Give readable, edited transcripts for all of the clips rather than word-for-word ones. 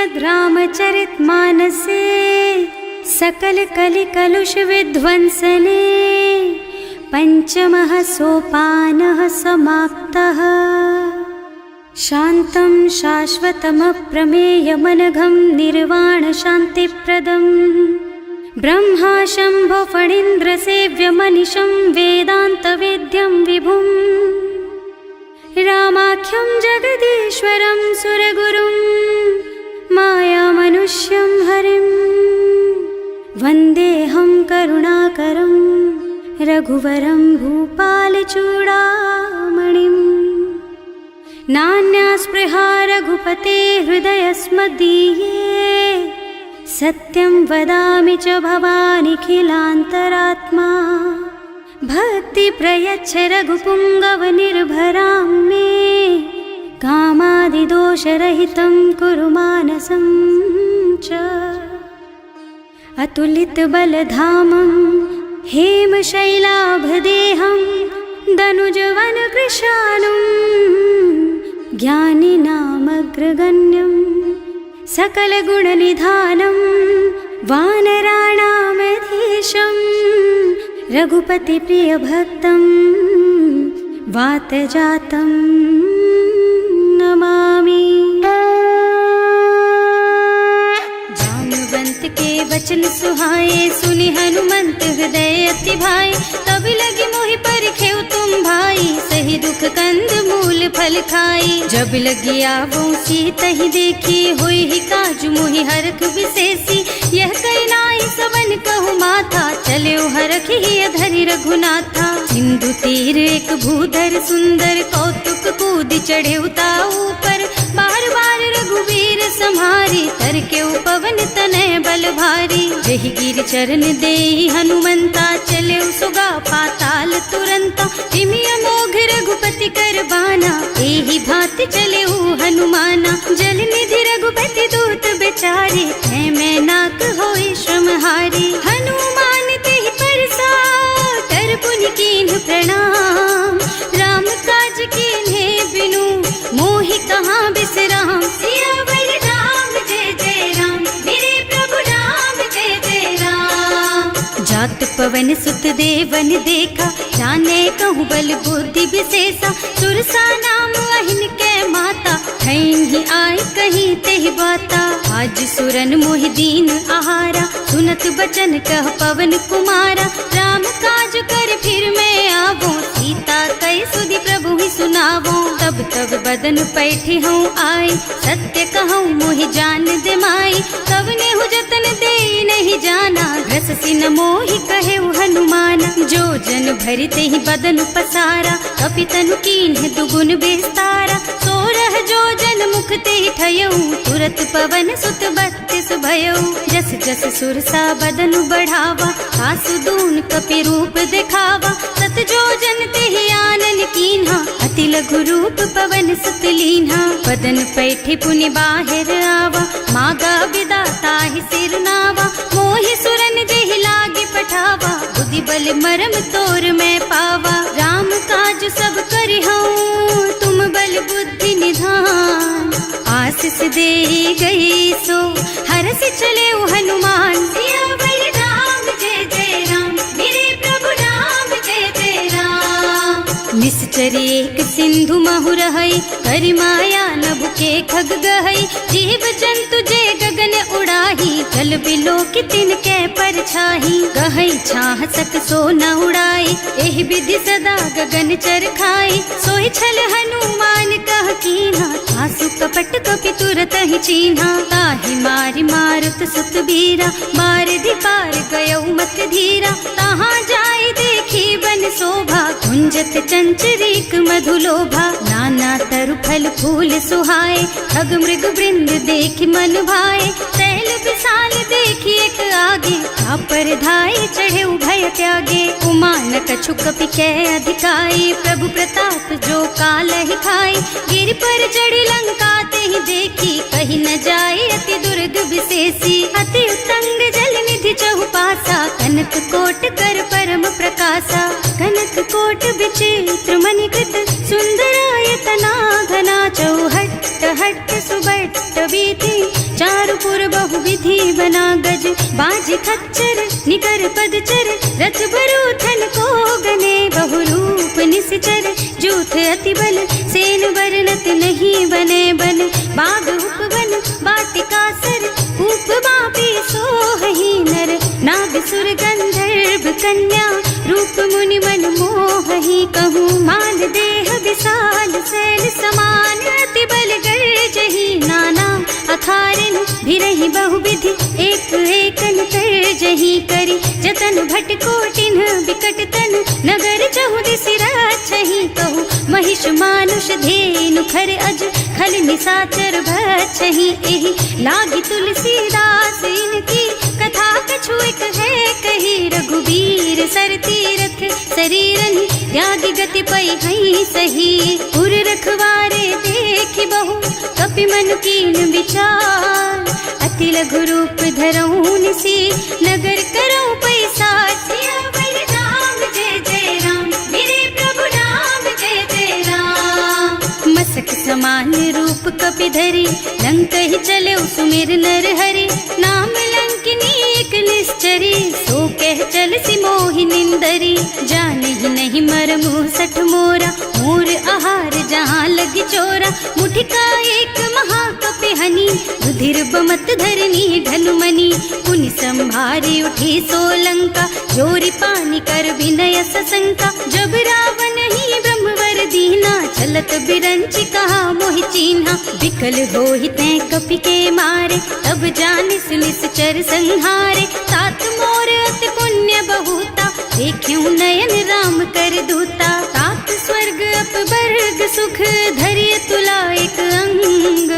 श्रीमद् रामचरितमानसे सकल कलि कलुष विध्वंसने पंचमः सोपानः समाप्तः। शान्तं शाश्वतमप्रमेयमनघं निर्वाण शान्तिप्रदम् ब्रह्मा शम्भो फणीन्द्रसेव्यमनिशं वेदान्तवेद्यं विभुम् रामाख्यं जगदीश्वरं सुरगुरुं मायामनुष्यं हरिं वन्देऽहं करुणाकरं रघुवरं भूपालचूडामणिम्। नान्यास्पृहा रघुपते हृदयस्मदीये सत्यं वदामि च भवानिखिलान्तरात्मा। भक्ति प्रयच्छ रघुपुङ्गवनिर्भरां मे कामादिदोषरहितं कुरु मानसं च। अतुलितबलधामं हेमशैलाभदेहं दनुजवनकृशानुं ज्ञानिनामग्रगण्यं सकलगुणनिधानं वानराणामधीशं रघुपतिप्रियभक्तं वातजातं नमामि। जाम्बवंत के वचन सुहाए सुनि हनुमंत हृदय अति भाई। तब लगी मोहि परखेउ तुम भाई सही दुख कंद मूल फल खाई। जब लगी आवो सीतहि देखी होई ही काजु मोहि हरख विशेषी। यह कई नाई सबन कहु माथा चले हरखि धरि रघुनाथा। सिंधु तीर एक भूधर सुंदर कौतुक कूद चढ़े उताऊ पर। बार बार रघुवीर सम्हारी तर के पवन तनय बल भारी। जहि गिर चरण देहि हनुमंता चले सुगा पाताल तुरंता। तिमि अमोघ रघुपति कर बाना एहि भांति चले हनुमाना। जल निधि रघुपति दूत बेचारे है मैं नाक होई श्रमहारी। हनुमान तेहि परसा कर पुनि कीन्ह प्रणाम। राम काज कीन्हे बिनु मोहि कहाँ बिसराम। सियावर राम जय जय राम मेरे प्रभु राम जय जय राम। जात पवन सुत देवन देखा जाने कहूँ बल बुद्धि विशेषा। सुरसा नाम अहिन के माता खैन ही आय कहीं तेहि बाता। आज सुरन मोहि दीन आहारा सुनत बचन कह पवन कुमारा। राम काज कर फिर मैं आवो सीता कई सुधि प्रभु ही सुनावो। तब तब बदन पैठी हूँ आई सत्य कहूँ मोहि जान दे माई। तब ने हु जतन दे नहीं जाना घस सिन मोहि कहे हनुमाना। जो जन भरि तेहि बदन पसारा कपितनु कीन्ह दुगुन विस्तारा। सोरह जो जन मुख तेहि ठयऊ तुरत पवन सुत बत्तीस भयऊ। जस जस सुरसा बदन बढ़ावा आसु दून कपि रूप दिखावा। सत जो जन तेहि आनन कीन्हा अति लघु रूप पवन सुत लीन्हा। बदन पैठि पुनि बाहिर आवा मागा बिदा ताहि सिर नावा। मोहि सुरन जेहि लागे पठावा बुद्धि बल मरम तोर मैं पावा। राम काज सब करिहऊँ तुम बल बुद्धि निधान। आशीष दे गई सो हरष चले हनुमान। सियावर राम जय जय राम मेरे प्रभु राम जय जय राम। निश्चर एक सिंधु महु रहई करि माया नभ के खग गहई। जीव जंतु जे गगन उड़ाही जल बिलो कि तिनके परछाही। गहई छाह सक सो न उड़ाई एहि विधि सदा गगन चर खाई। सोई छल हनुमान कह कीन्हा आसु कपट कपि तुरत ही चीन्हा। ताहि मारि मारुत सुत बीरा मार पार गयौ मत धीरा। तहाँ जाय देखी बन शोभा कुंजत चंचरीक मधुलोभा। नाना तरु फल फूल सुहाए खग मृग वृंद देख मन भाए। तैल विशाल देखी एक आगे पर धाय चढ़े भय त्यागे। उमा न कछु कपि कै अधिकाई प्रभु प्रताप जो काल ही खाई। गिर पर चढ़ी लंका तेहि देखी कहीं न जाए अति दुर्ग विशेषी। अति उत्तंग जल निधि चहुपासा कनक कोट कर परम प्रकाशा। कनक कोट विचित्र मणिकृत सुंदरायतना घना चौहट्ट हट्ट सुबट्ट बीती, चारु पुर बहुविधि बना गज, बाज खच्चर निकर पदचर, रथ बरूथन को गने, बहुरूप निश्चर जूथ अति बल, सेन बरनत नहीं बने बन, बाग उपवन बाटिका सर, कूप बापी सोहहि नर, नाग सुर गंधर्व कन्या, रूप मुनि मन मोहहि, कहूँ मान देह विशाल शैल समान, अति बल गर्जहि नाना अखारिन, भिरहि बहुविधि एक एकन तरजहि करि, जतन भट कोटिन बिकट तन, नगर चहुदिसि रक्षहि, कहूँ महिष मानुष धेनु खर अज, खल निशाचर भक्षहि, एहि लागी तुलसीदास इनकी, कथा कछु एक है कही, रघुबीर सर तीरथ शरीरनि, त्यागी गति पै हई सही, उर रखवारे देखि बहु, कपि मन कीन विचार, अति लघु रूप धरऊँ निसी, नगर करऊँ पैसार, सियावर राम जय जय राम, मेरे प्रभु राम जय जय राम, मसक समान रूप कपि धरि, लंक ही चले सुमिर नर हरि, नाम लंकिनी एक निश्चरी, सो कह चल सी मोहि निंदरी, जाने ही नहीं मरमु सठ मोरा, मोर आहार जहाँ लगी चोरा, मुठिका एक महाकपि हनी, रुधिर बमत धरनी ढनुमनी, पुनि संभारी उठी सोलंका, जोरी पानी कर विनय सशंका, जब रावण ही ब्रह्मवर दीना, चलत बिरंचि कहा मोहि चीन्हा, विकल होहि तैं कपि के मारे, तब जानिस निश्चर संहारे, तात मोर अति पुण्य बहुता, देखियो नयन राम कर दूता, तात स्वर्ग अपवर्ग सुख, धरिय तुला एक अंग,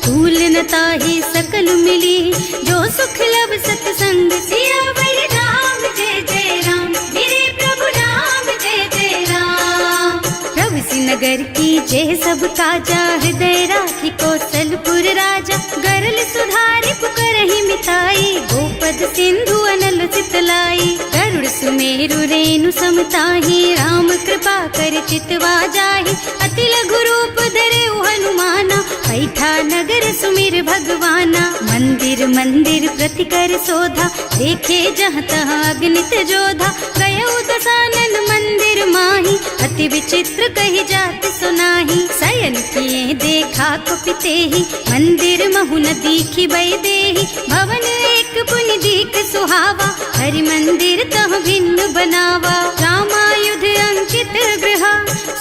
तूल न ताहि सकल मिली, जो सुख लब सतसंग, सियावर राम जय जय राम, मेरे प्रभु राम जय जय राम, प्रभु सि नगर की जय सब काजा, हृदय राखी कौशलपुर राजा, गरल सुधारि पुकारहि मिताई, गोपद सिंधु अनल चितलाई, गरुड़ सुमेरु रेणु समताहि, राम कृपा कर चितवा जाहि, अति लघु रूप धरे हनुमाना, पैठा नगर सुमिर भगवाना, मंदिर मंदिर प्रति कर शोधा, देखे जहाँ तहाँ अगणित जोधा, गयो दशानन मंदिर माही, अति विचित्र कही जात सुनाही, शयन किए देखा कपि तेहि, मंदिर महु न दीखि बै देहि, भवन एक पुनि दीख सुहावा, हरि मंदिर तह भिन्न बनावा, रामायुध अंकित गृहा,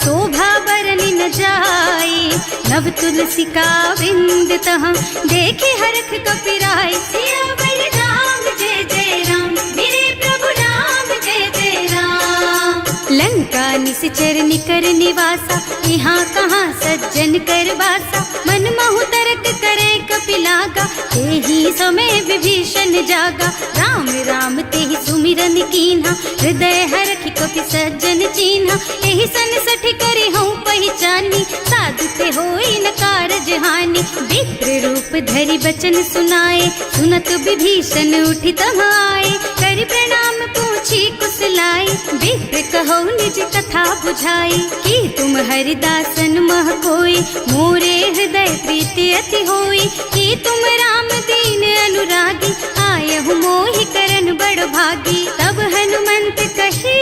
शोभा बरनि न जाई, नव तुलसी का वृंद तहाँ, देखे हरख कपि राय, सियावर राम जय जय राम, मेरे प्रभु राम जय जय राम, लंका निश्चर निकर निवासा, यहाँ कहाँ सज्जन कर बासा, मन महु तरक करे कपि लागा, तेहि समय विभीषण जागा, राम राम तेहि सुमिरन कीन्हा, हृदय हरखि कपि सज्जन चीन्हा, एहि सन सठि करि हूँ पहिचानी, साधु ते होई न कारज हानि, विप्र रूप धरि बचन सुनाए, सुनत विभीषण उठि तहाँ आए, करि प्रणाम पूछी कुशलाई, विप्र कहो निज कथा बुझाई, कि तुम हरिदासन मह कोई, मोरे हृदय प्रीति अति होई, कि तुम राम दीन अनुरागी, आयहु मोहि करन बड़ भागी, तब हनुमंत कही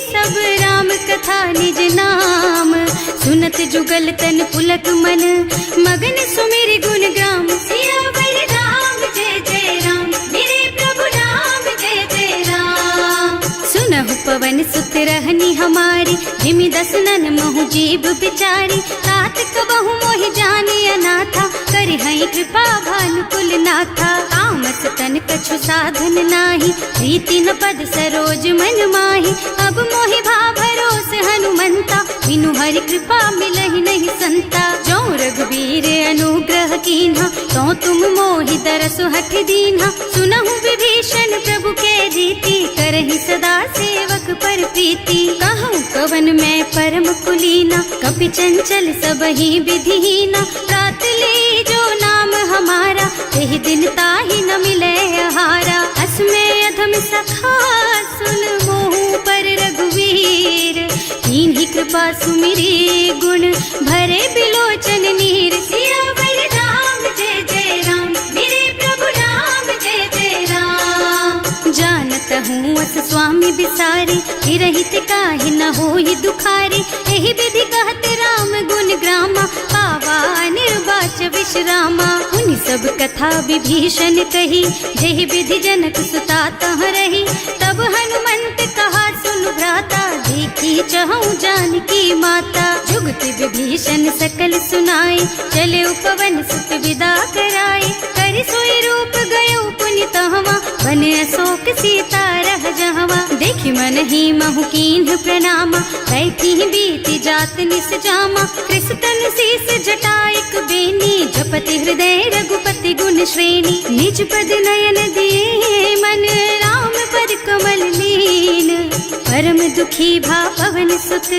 सब राम कथा निज नाम, सुनत जुगल तन पुलक मन, मगन सुमिर गुण ग्राम, सियावर राम जय जय राम, मेरे प्रभु राम जय जय राम, सुनहु पवन सुत रहनी हमारी, जिमि दसनन महु जीव बिचारी, तात कबहु मोहि जानि अनाथा, करि हई कृपा भानुकुल नाथा, तामस तन कछु साधन नाही, प्रीति न पद सरोज मन माही, अब मोहि भा भरोस हनुमंता, बिनु हरि कृपा मिलहि नहीं संता, जो रघुबीर अनुग्रह कीन्हा, तो तुम मोहि दरसु हठ दीन्हा, सुनहु विभीषण प्रभु के रीति, करहि सदा सेवक पर प्रीति, कहूँ कवन मैं परम कुलीना, कपि चंचल सबहि विधिहीना, रात ले जो नाम हमारा, तेहि दिन ताहि न मिले आहारा, असमय अधम सखा सुन मोहु पर रघुवीर, कीन्ही कृपा सुमिरी गुण भरे बिलोचन नीर, सियावर बस स्वामी बिसारी, हिरहित काहे न होई दुखारी। एहि विधि कहत राम गुण ग्रामा, पावा निर्वाच विश्रामा। उन सब कथा विभीषण कही, जेहि विधि जनक सुता तह रही। तब हनुमंत कहा सुन भ्राता, देखी चहु जानकी माता। जुगति विभीषण सकल सुनाई, चले उपवन सुत विदा कराई। करि सोई रूप गयो पुनि तहवा, बने अशोक सीता रह जहवा। देखि मन ही महु कीन्ह प्रणामा, बैठी बीती जात निस जामा। कृष्ण शीस जटाइक बेनी, जपति हृदय रघुपति गुण श्रेणी। निज पद नयन दिए मन, राम पद कमल लीन। परम दुखी भा पवन सुत,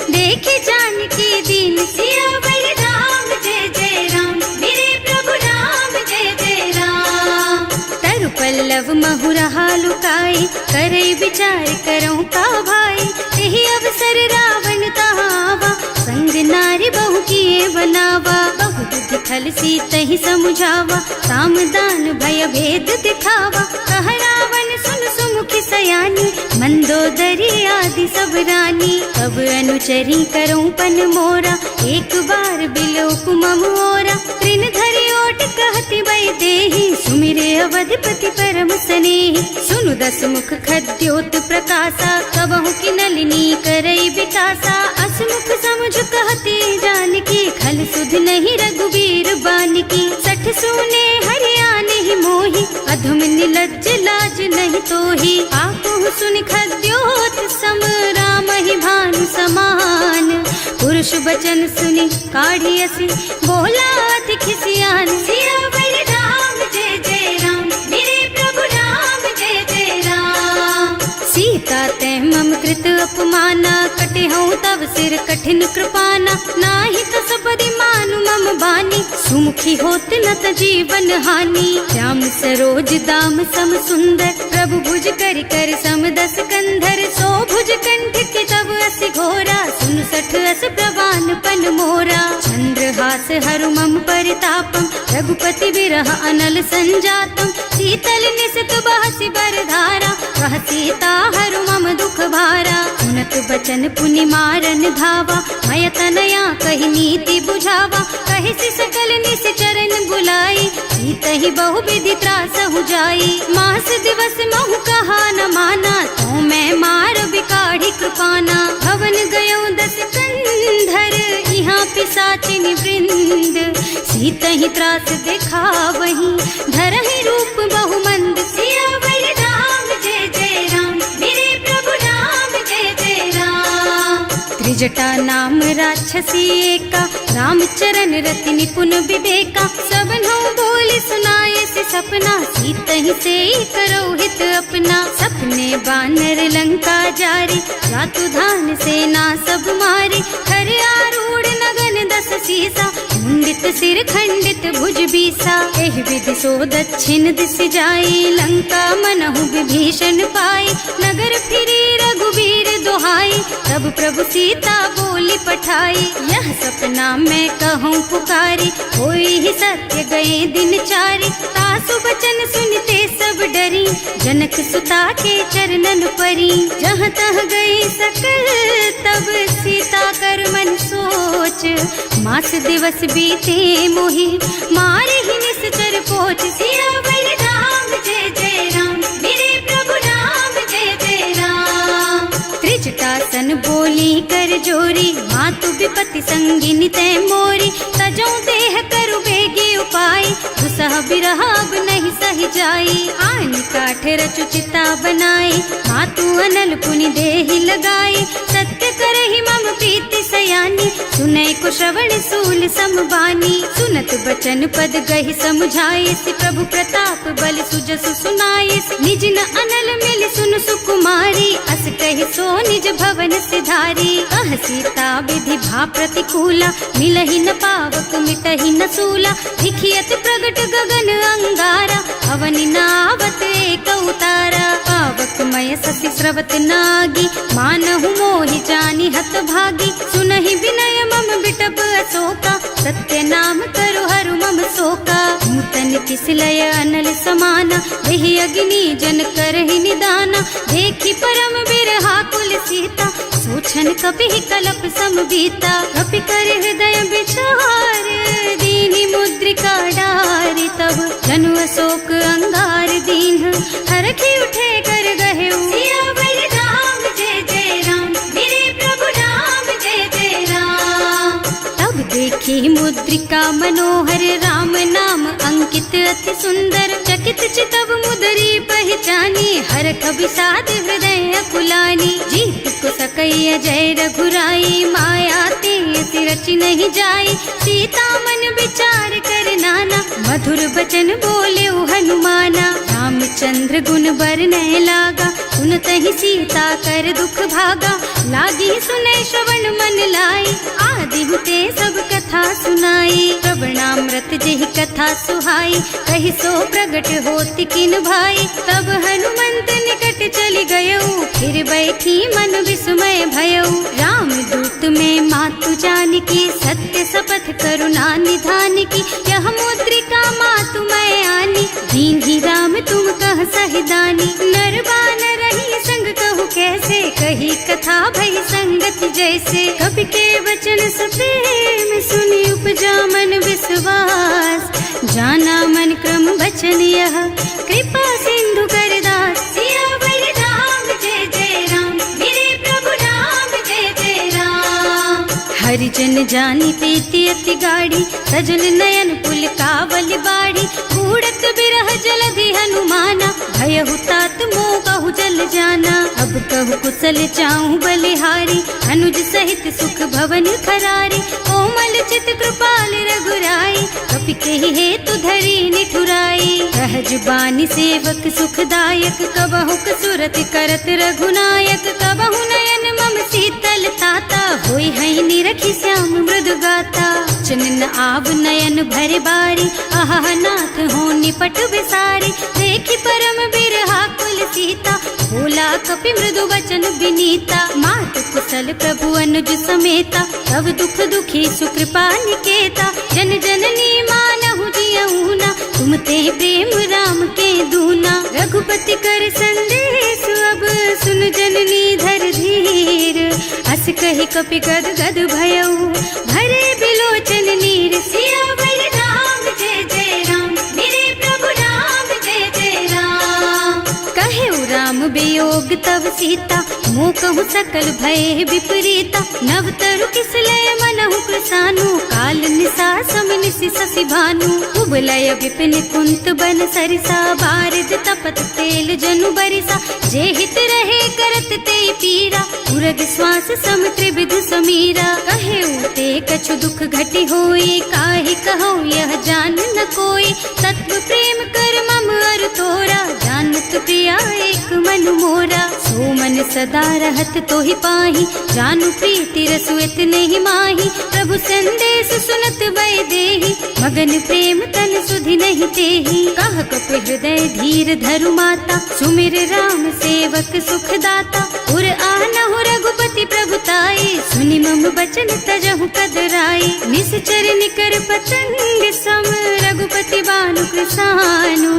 देखे जानकी दीन। सियावर राम जय जय राम, मेरे प्रभु राम जय जय राम। तरु पल्लव महुरहा लुकाई, करई विचार करऊं का भाई। यही अवसर रावण तहावा, संग नारी बहु किए बनावा। बहु बुद्धि खल सीतहि समुझावा, साम दान भय भेद दिखावा। कह रावण सुन सुमुखी सयानी, मंदोदरी आदि सब रानी। अब अनुचरी करऊं पन मोरा, एक बार बिलोक मम ओरा। तृण धरि ओट कहति वै देहि, सुमिरे अवधपति परम स्नेहि। सुनु दस मुख खद्योत प्रकाशा, कबहु की नलिनी करई विकासा। असमुख समझ कहति जानकी, खल सुध नहीं रघुबीर बानकी। सठ सूने हरियाणा ही मोहि, अधम निलज्ज लाज नहीं तोहि। आपहु सुनि खद्योत सम, राम ही भानु समान। पुरुष बचन सुनि काढ़ी असी, बोला अति खिसियान। सियावर राम जय जय राम, मेरे प्रभु राम जय जय राम। सीता ते मम कृत अपमाना, कटे हूँ तब सिर कठिन कृपाना। नाही तो सबरी मानु मम बानी, सुमुखी होत न त जीवन हानि। श्याम सरोज दाम सम सुंदर, प्रभु भुज कर कर सम दस कंधर। सो भुज कंठ के तब अस घोरा, सुन सठ अस प्रवान पन मोरा। चंद्रहास हरु मम परितापम, रघुपति विरह अनल संजातम। शीतल निसत बहसि बरधारा, वह सीता हरु मम दुख भारा। सुनत बचन पुनि मारन धावा, मय तनया कहि नीति बुझावा। कहि सि सकल निश्चरण बुलाई, सीतहि बहु विधि त्रासहु जाई। मास दिवस महु कहा न माना, तो मैं मार बिकाढ़ी कृपाना। भवन गयो दस कंधर, यहाँ पिशाचिनी वृंद। सीतहि त्रास दिखावहि, धरहि रूप बहु मंद। सियावर राम जय जय राम, मेरे प्रभु राम जय जय राम। त्रिजटा नाम राक्षसी एका, रामचरण रति निपुण विवेका। सबनों बोल सुनाए से सपना, सीतहि से करो हित अपना। सपने बानर लंका जारी, जातु धान सेना सब मारी। खर आरूढ़ नगन दस सीसा, मुंडित सिर खंडित भुज बीसा। एहि विधि सो दक्षिण दिस जाई, लंका मनहु विभीषण पाई। नगर फिरी रघुबीर दुहाई, तब प्रभु सीता बोली पठाई। यह सपना मैं कहूँ पुकारी, होई ही सत्य गए दिन चारी। तासु बचन सुनते सब डरी, जनक सुता के चरणन परी। जहाँ तह गई सकल तब सीता कर मन सोच। मास दिवस बीते मोहि, मारे ही निश्चर पोच। सियावर राम जय जय राम, मेरे प्रभु राम जय जय राम। त्रिजटासन बोली कर जोरी, मातु विपति संगिनी तै मोरी। तजो देह करु बेगी उपाय, दुसह बिरह अब नहीं सही जाई। आन काठ रचु चिता बनाई, मातु अनल पुनि देहि लगाई। सत्य करहि मम प्रीति सयानी, सुनै को श्रवण सूल समबानी। सुनत बचन पद गहि समुझाए, प्रभु प्रताप बल सुजसु सुनाए। निज न अनल मिल सुन सुकुमारी, अस कहि सो निज भवन सिधारी। कह सीता विधि भा प्रतिकूला, मिलहि न पावक मिटहि न सूला। दिखियत प्रगट गगन अंगारा, अवनि नावत एक उतारा। पावक मय ससि स्रवत नागी, मानहु मोहि जानि हत भागी। सुनहि विनय मम बिटप अशोका, सत्य नाम करु हरु मम शोका। नूतन किस लय अनल समाना, वही अग्नि जन करहि निदाना, देखी परम बिरहा कुल सीता, सोचन कपि कलप सम बीता। कपि कर हृदय विचार, दीनी मुद्रिका डारी, तब जनु अशोक अंगार दीन, हरखि उठे कर गहे सियावर राम जय जय राम, मेरे प्रभु राम जय जय राम। तब देखी मुद्रिका मनोहर, राम नाम अंकित अति सुंदर, चकित चितव मुदरी पहचानी, हरख विषाद हृदय अकुलानी। जीत को सकई अजय रघुराई, माया ते अति रचि नहीं जाई, सीता मन विचार कर नाना, मधुर बचन बोले हनुमाना। रामचंद्र गुण बरनय लागा, सुनतहि सीता कर दुख भागा, लागी सुनै श्रवण मन लाई, आदि हुते सब कथा सुनाई। प्रवणामृत जेहि कथा सुहाई, कहि सो प्रगट होति किन भाई, तब हनुमंत निकट चली गयऊ, फिर बैठी मन विस्मय भयऊ। राम दूत में मातु जानकी, सत्य शपथ करुणा निधान की, यह मुद्रिका मातु मैं आनी, दीन्ही राम तुम कह सहिदानी। नर बानर रही संग कहु कैसे, कही कथा भई संगति जैसे, कवि के वचन सप्रेम सुनि उपजा मन विश्वास, जाना मन क्रम वचन यह, कृपा सिंधु कर दास। सियावर राम जय जय राम, मेरे प्रभु राम जय जय राम। हरिजन जानी प्रीति अति गाढ़ी, सजल नयन पुल कावल बाड़ी, बूढ़त बिरह जलधि हनुमाना, भयहु तात मोह कहु जल जाना। अब कहु कुशल चाहूं बलिहारी, अनुज सहित सुख भवन खरारी, कोमल चित कृपाल रघुराई, कपि केहि हेतु धरी निठुराई। सहज बानी सेवक सुखदायक, कबहु कसुरति करत रघुनायक, कबहु नयन मम शीतल ताता, होई हई निरखि श्याम मृदु गाता। चनन आव नयन भरे बारी, आहा नाथ हो निपट विसारी, देखी परम बिरहा कुल सीता, बोला कपि मृदु वचन विनीता। मात कुशल प्रभु अनुज समेता, तब दुख दुखी सुकृपा निकेता, जन जननी मानहु जियऊना, तुम ते प्रेम राम के दूना। रघुपति कर संदेश अब सुन जननी धर धीर, हस कहि कपि गद गद भयऊ, भरे बिलोचन नीर। सियावर राम जय जय राम, मेरे प्रभु राम जय जय राम। कहेउ राम वियोग तब सीता, मोह कहु सकल भय विपरीता, नव तरु किसलय मनहु प्रसानु, काल निसा समनिसि शशि भानु। उबलय विपिन कुंत बन सरिसा, बारिद तपत तेल जनु बरिसा, जे हित रहे करत ते पीरा, उरग श्वास सम त्रिविध समीरा। कहेउ ते कछु दुख घटि होई, काहि कहूँ यह जान न कोई, तत्व प्रेम कर मम अर तोरा, जानत प्रिया एक मन मोरा। सो मन सदा रहत तोहि पाहि, जानु प्रीति रसु इतने माही, प्रभु संदेश सुनत वै देहि, मगन प्रेम तन सुधि नहीं तेहि। कह कपि हृदय धीर धरु माता, सुमिर राम सेवक सुख दाता, उर आनहु रघुपति प्रभुताई, सुनि मम बचन तजहु कदराई। निश्चर निकर पतंग सम, रघुपति बानु कृसानु,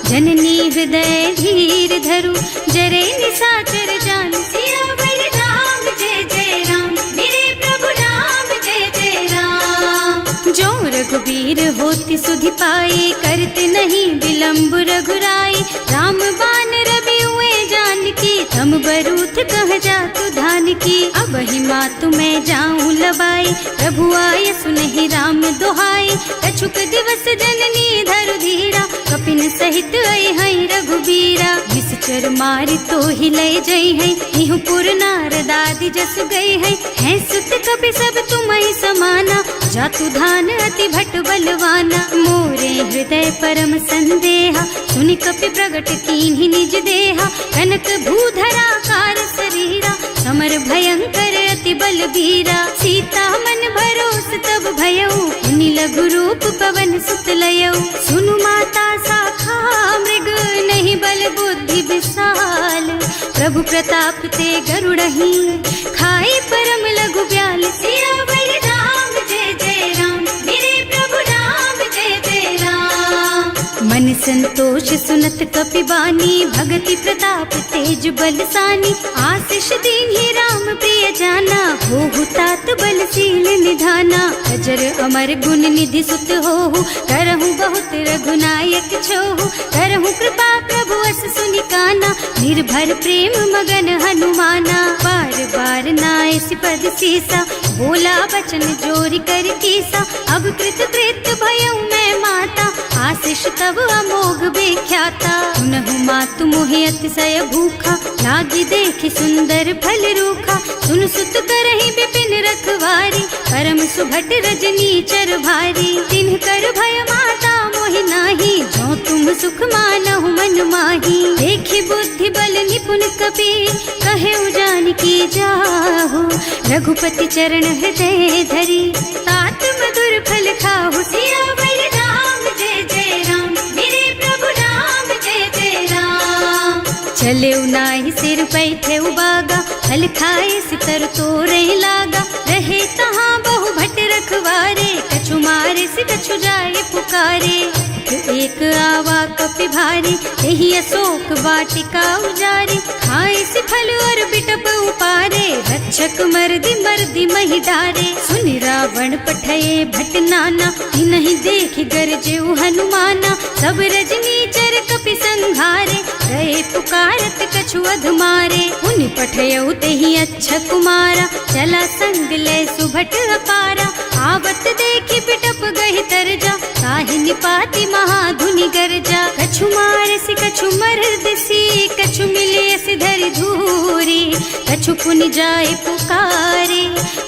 जननी हृदय धीर धरु, जरे निशाचर जानु। सियावर राम जय जय राम, मेरे प्रभु राम जय जय राम। जो रघुबीर होति सुधि पाए, करते नहीं विलम्ब रघुराई, राम बान रवि हुए जानकी, थम बरूथ कह जातु धान की। अब ही मातु मैं जाऊं लबाई, प्रभु आय सुनहि राम दोहाई, कछुक दिवस जननी धरु धीरा, कपिन सहित आई हई रघुबीरा। निश्चर मारि तो ही लय जई है, इहु पुर नारद आदि जस गई है सुत कपि सब तुम्हि समाना, जातु धान अति भट बलवाना। मोरे हृदय परम संदेहा, सुनि कपि प्रगट कीन्हि निज देहा, कनक भूधरा कार शरीरा, समर भयंकर अति बलबीरा। सीता मन भरोस तब भयऊ, मुनि लघु रूप पवन सुत लयऊ। सुनु माता शाखा मृग, नहीं बल बुद्धि विशाल, प्रभु प्रताप ते गरुड़हि, खाई परम लघु ब्याल। सियावर राम जय जय राम, मेरे प्रभु राम जय जय राम। मन संतोष घोष सुनत कपिबानी, भगति प्रताप तेज बलसानी। आशीष दीन्हि राम प्रिय जाना, होहु तात बलशील निधाना। अजर अमर गुण निधि सुत होहु, करहु बहुत रघुनायक छोहु। करहु कृपा प्रभु अस सुनि काना, निर्भर प्रेम मगन हनुमाना। बार बार नाय सिपद सीसा, बोला बचन जोरि कर कीसा। अब कृत कृत भयउ मैं माता, आशीष तब अमोघ बेख्याता। सुनहु मातु मोहि अतिशय भूखा, लागी देखि सुंदर फल रूखा। सुन सुत करहि बिपिन रखवारी, परम सुभट रजनी चर भारी। तिन्ह कर भय माता मोहि नाही, जो तुम सुख मानहु मन माही। देखि बुद्धि बल निपुण कपीर, कहे जानकी जाहु। रघुपति चरण हृदय धरी, तात मधुर फल खाहु। सियावर राम जय जय राम, मेरे प्रभु राम जय जय राम। चले नाहि सिर पैठे बागा, फल खाए सितर तोरे लागा। रहे तहाँ बहु भट रखवारे, कछु मारे से कछु जाए पुकारे। एक आवा कपि भारी, यही अशोक वाटिका उजारी। खाए से फल और बिटप उपारे, रक्षक मर्दी मर्दी मही डारे। सुन रावण पठये भट नाना, नहीं देखि गरजेउ हनुमाना। सब रजनी चर कपि संघारे, रहे पुकारत कछु अधमारे। उन पठयउ तेहि अच्छा कुमारा, चला संग ले सुभट अपारा। आवत देखि बिटप गहि तरजा, ताहि निपाति महाधुनि गरजा। कछु मारसि कछु मरदसी, कछु मिलियसि धरि धूरी। कछु पुनि जाय पुकारे,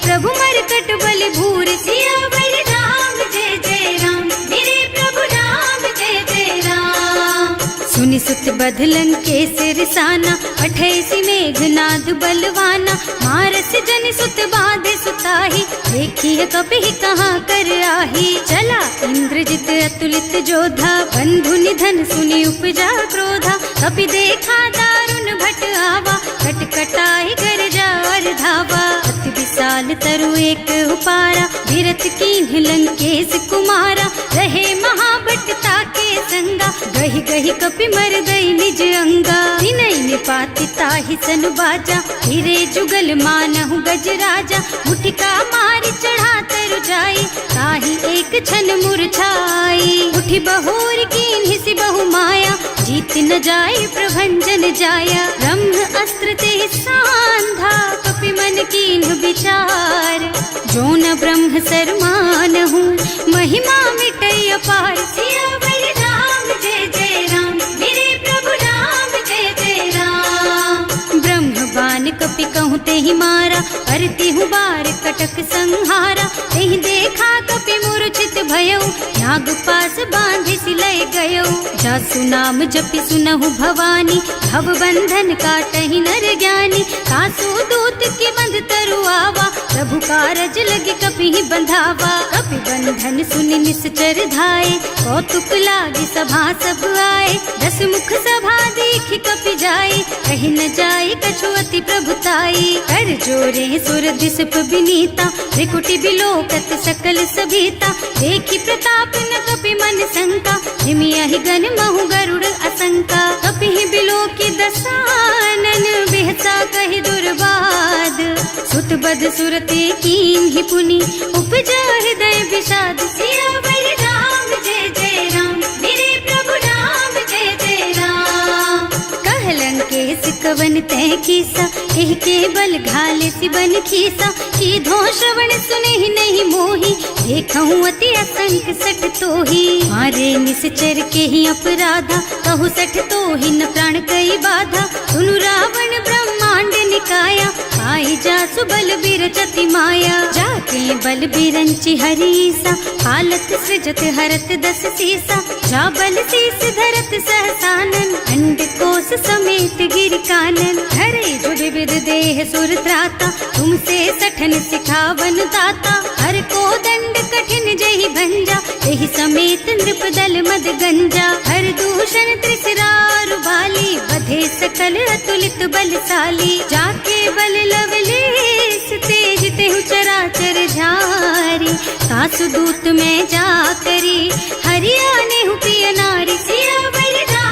प्रभु मरकट बल भूरि। सियावर राम जय जय राम, मेरे प्रभु राम जय जय राम। सुनि सुत बधलन के सिरसाना, पठैसि मेघनाद बलवाना। मारस जन सुत बाधे सुताही, देखी है कपि कहाँ कर आही। चला इंद्रजित अतुलित जोधा, बंधु निधन सुनि उपजा क्रोधा। कपि देखा दारुण भट आवा, कटकटाई गरजा और धावा। अति विशाल तरु एक उपारा, धीरथ कीन्ह लंकेश कुमारा। रहे महाभट ताके संगा, गहि गहि कपि मर गई निज अंगा। तिनहि निपाति ताहि सन बाजा, हिरे जुगल मानहु गज राजा। मुठिका मारि चढ़ा तरु जाई, ताहि एक छन मुरझाई। उठि बहोर कीन्हि सि बहु माया, जीत न जाय प्रभंजन जाया। ब्रह्म अस्त्र ते सांधा, कपि मन कीन्ह विचार। जो न ब्रह्म सर मानहु, महिमा मिटै अपार। सियावर राम जय जय राम, मेरे प्रभु राम जय जय राम। ब्रह्म बान कपि कहूँ तेहि मारा, परतिहु बार कटक संहारा। तेहि देखा कपि मूर्छित भयउ, नाग पास बांधि सिलय गयउ। जासु नाम जपि सुनहु भवानी, भव बंधन काटहि नर ज्ञानी। सासु दूत की बंध तरु आवा, प्रभु कारज लगे कपि बंधावा। कपि बंधन सुनि निश्चर धाये, कौतुक लागी सभा सब आए। दस मुख सभा देखि कपि जाए, कहि न जाए कछु अति प्रभुताई। कर जोरे सुर दिसप विनीता, त्रिकुटी बिलोकत सकल सभीता। देखि प्रताप न कपि मन शंका, हिमियहि गन महु गरुड़ असंका। कपि बिलोकि दसानन, बिहसा कहि दुर्बाद। सुत बध सुरते कीन्हि पुनि, उपजा हृदय विषाद। सियावर राम जय जय राम, मेरे प्रभु राम जय जय राम। कहलन के सिकवन तय कीसा, एह के बल घाले सिबन खीसा। सीधो श्रवण सुने नहीं मोही, देखहु अति असंख सठ तोही। मारे निश्चर के ही अपराधा, कहु सठ तोही न प्राण कई बाधा। सुनु रावण ब्रह्मांड निकाया, आई जासु बल बिरचति माया। जाके बल बिरंचि हरीसा, हालत सृजत हरत दस सीसा। जा बल शीस धरत सहसानन, अंड कोस समेत गिर कानन। हरे जो विविध देह सुर त्राता, तुमसे सठन सिखावन दाता। हर को दंड कठिन जहि भंजा, एहि समेत नृप दल मद गंजा। हर दूषण त्रिसरारु बाली, बधे सकल अतुलित बलशाली। जाके बल लवलेस तेज तेहु चराचर झारी। सासु दूत में जा करी, हरियाणे हु प्रिय नारी। सियावर राम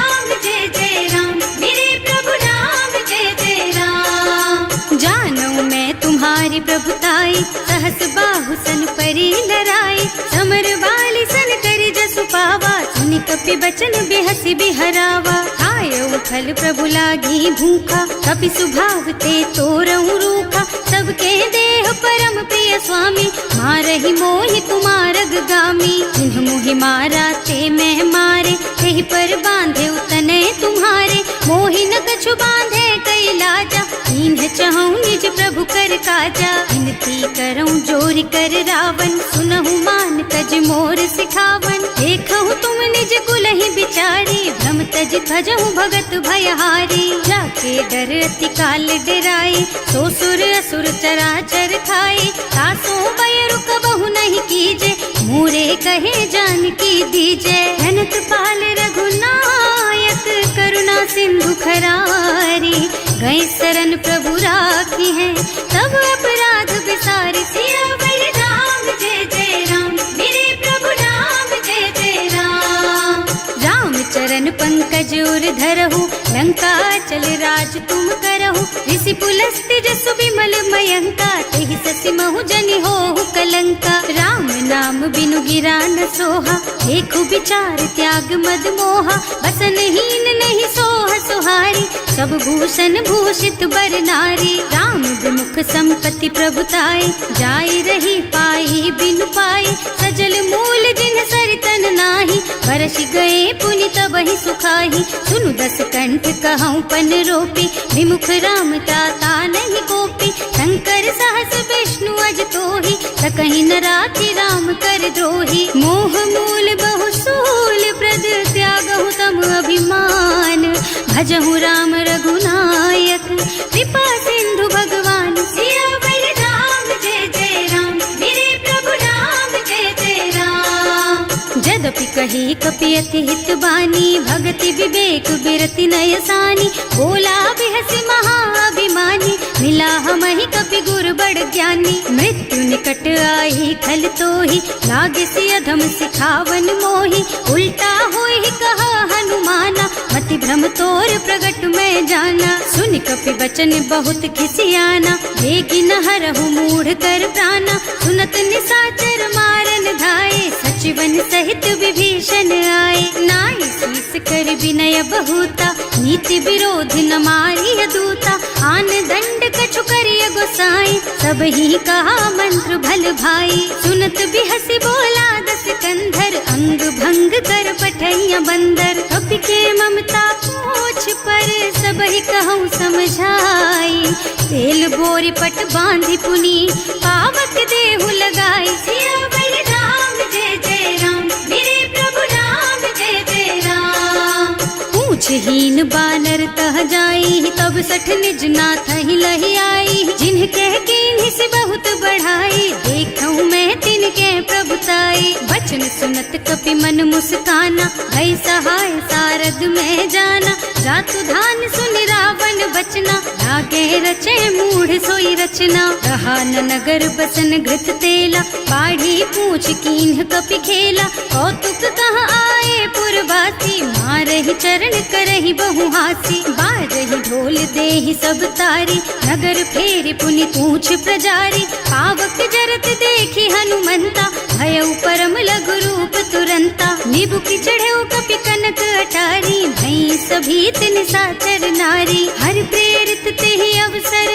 प्रभुताई, सहस बाहु सन परी लराई, समर बाली सन करि जसु पावा, सुनि कपि बचन बिहसि बिहरावा। खायउ फल प्रभु लागी भूखा, कपि सुभाव ते तोरहु रूखा, सबके देह परम प्रिय स्वामी, मारहि मोहि कुमारग गामी। जिन्ह मोहि मारा ते मैं मारे, तेहि पर बांधे उतने तुम्हारे, मोहि न कछु बांधे कई लाजा, इन्ह चहु निज प्रभु कर काजा। विनती करऊं जोरि कर रावण, सुनहु मान तज मोर सिखावन, देखहु तुम निज कुलहि बिचारी, भ्रम तज भजहु भगत भयहारी। जाके डर अति काल डराई, सो सुर असुर चराचर खाए, तासो बयरु कबहु नहीं कीजे, मोरे कहे जानकी दीजे। धनत पाल रघुनायक, करुणा सिंधु खरारी, गए शरण प्रभु राखी है, तब अपराध बिसारी। सियावर राम जय जय राम, मेरे प्रभु राम जय जय राम। राम चरण पंकज उर धरहु, लंका चल राज तुम करहु, ऋषि पुलस्त्य जसु विमल मयंका, तेहि ससि महु जनि होहु कलंका। राम नाम बिनु गिरा न सोहा, देखु विचार त्याग मद मोहा, बसनहीन नहीं सोह सुहारी, सब भूषण भूषित बर नारी। राम विमुख संपत्ति प्रभुताई, जाई रही पाई बिनु पाई, सजल मूल जिन सरितन नाही, बरसि गए पुनि तबहि सुखाही। सुनु दस कंठ कहऊँ पन रोपी, विमुख राम ताता नहीं कोपी, शंकर सहस विष्णु अज तोहि, सकहि न राखि राम कर द्रोही। मोह मूल बहु सूल प्रद, त्यागहु तम अभिमान, भजहु राम रघुनायक, कृपा सिंधु भगवान। सियावर राम जय जय राम, मेरे प्रभु राम जय जय राम। जदपि कही कपि अति हित बानी, भगति विवेक बिरति नय सानी, बोला बिहसि महाअभिमानी, मिला हमहि कपि गुर बड़ ज्ञानी। मृत्यु निकट आई खल तोहि, लागे सि अधम सिखावन मोहि, उल्टा होहि कहा हनुमाना, मति भ्रम तोर प्रगट में जाना। सुन कपि बचन बहुत खिसियाना, देगी न हरहु मूढ़ कर प्राणा, सुनत निशाचर मारन धाये, सचिवन सहित विभीषण आए। नाई शीस कर विनय बहुता, नीति विरोध न मारिय दूता, आन दंड कछु करिय गोसाई, सब ही कहा मंत्र भल भाई। सुनत बिहसि बोला दस कंधर, अंग भंग कर पठैया बंदर, कपि के ममता पूछ पर, सब ही कहूँ समझाई। तेल बोरी पट बांधि पुनी, पावक देहु लगाई। सियावर राम जय जय राम, मेरे प्रभु राम जय जय राम। पूछहीन बानर तह जाई, तब सठ निज नाथ ही लही आई, जिन्ह कह कीन्हि से बहुत बढ़ाई, देखऊँ मैं तिनके प्रभुताई। बचन सुनत कपि मन मुस्काना, भई सहाय सारद में जाना, जातु धान सुन रावण बचना, लागे रचे मूढ़ सोई रचना। रहा न नगर बसन घृत तेला, बाढ़ी पूछ कीन्ह कपि खेला, कौतुक कहाँ आए पुरवासी, मारहि चरण करहि बहु हासी। बाजहि ढोल देहि सब तारी, नगर फेरि पुनि पूछ प्रजारी, पावक जरत देखि हनुमंता, भयउ परम लघु रूप तुरंता। निबुकि चढ़ऊ कपि कनक अटारी, भई सभी तिन साचर नारी। हर प्रेरित तेहि अवसर,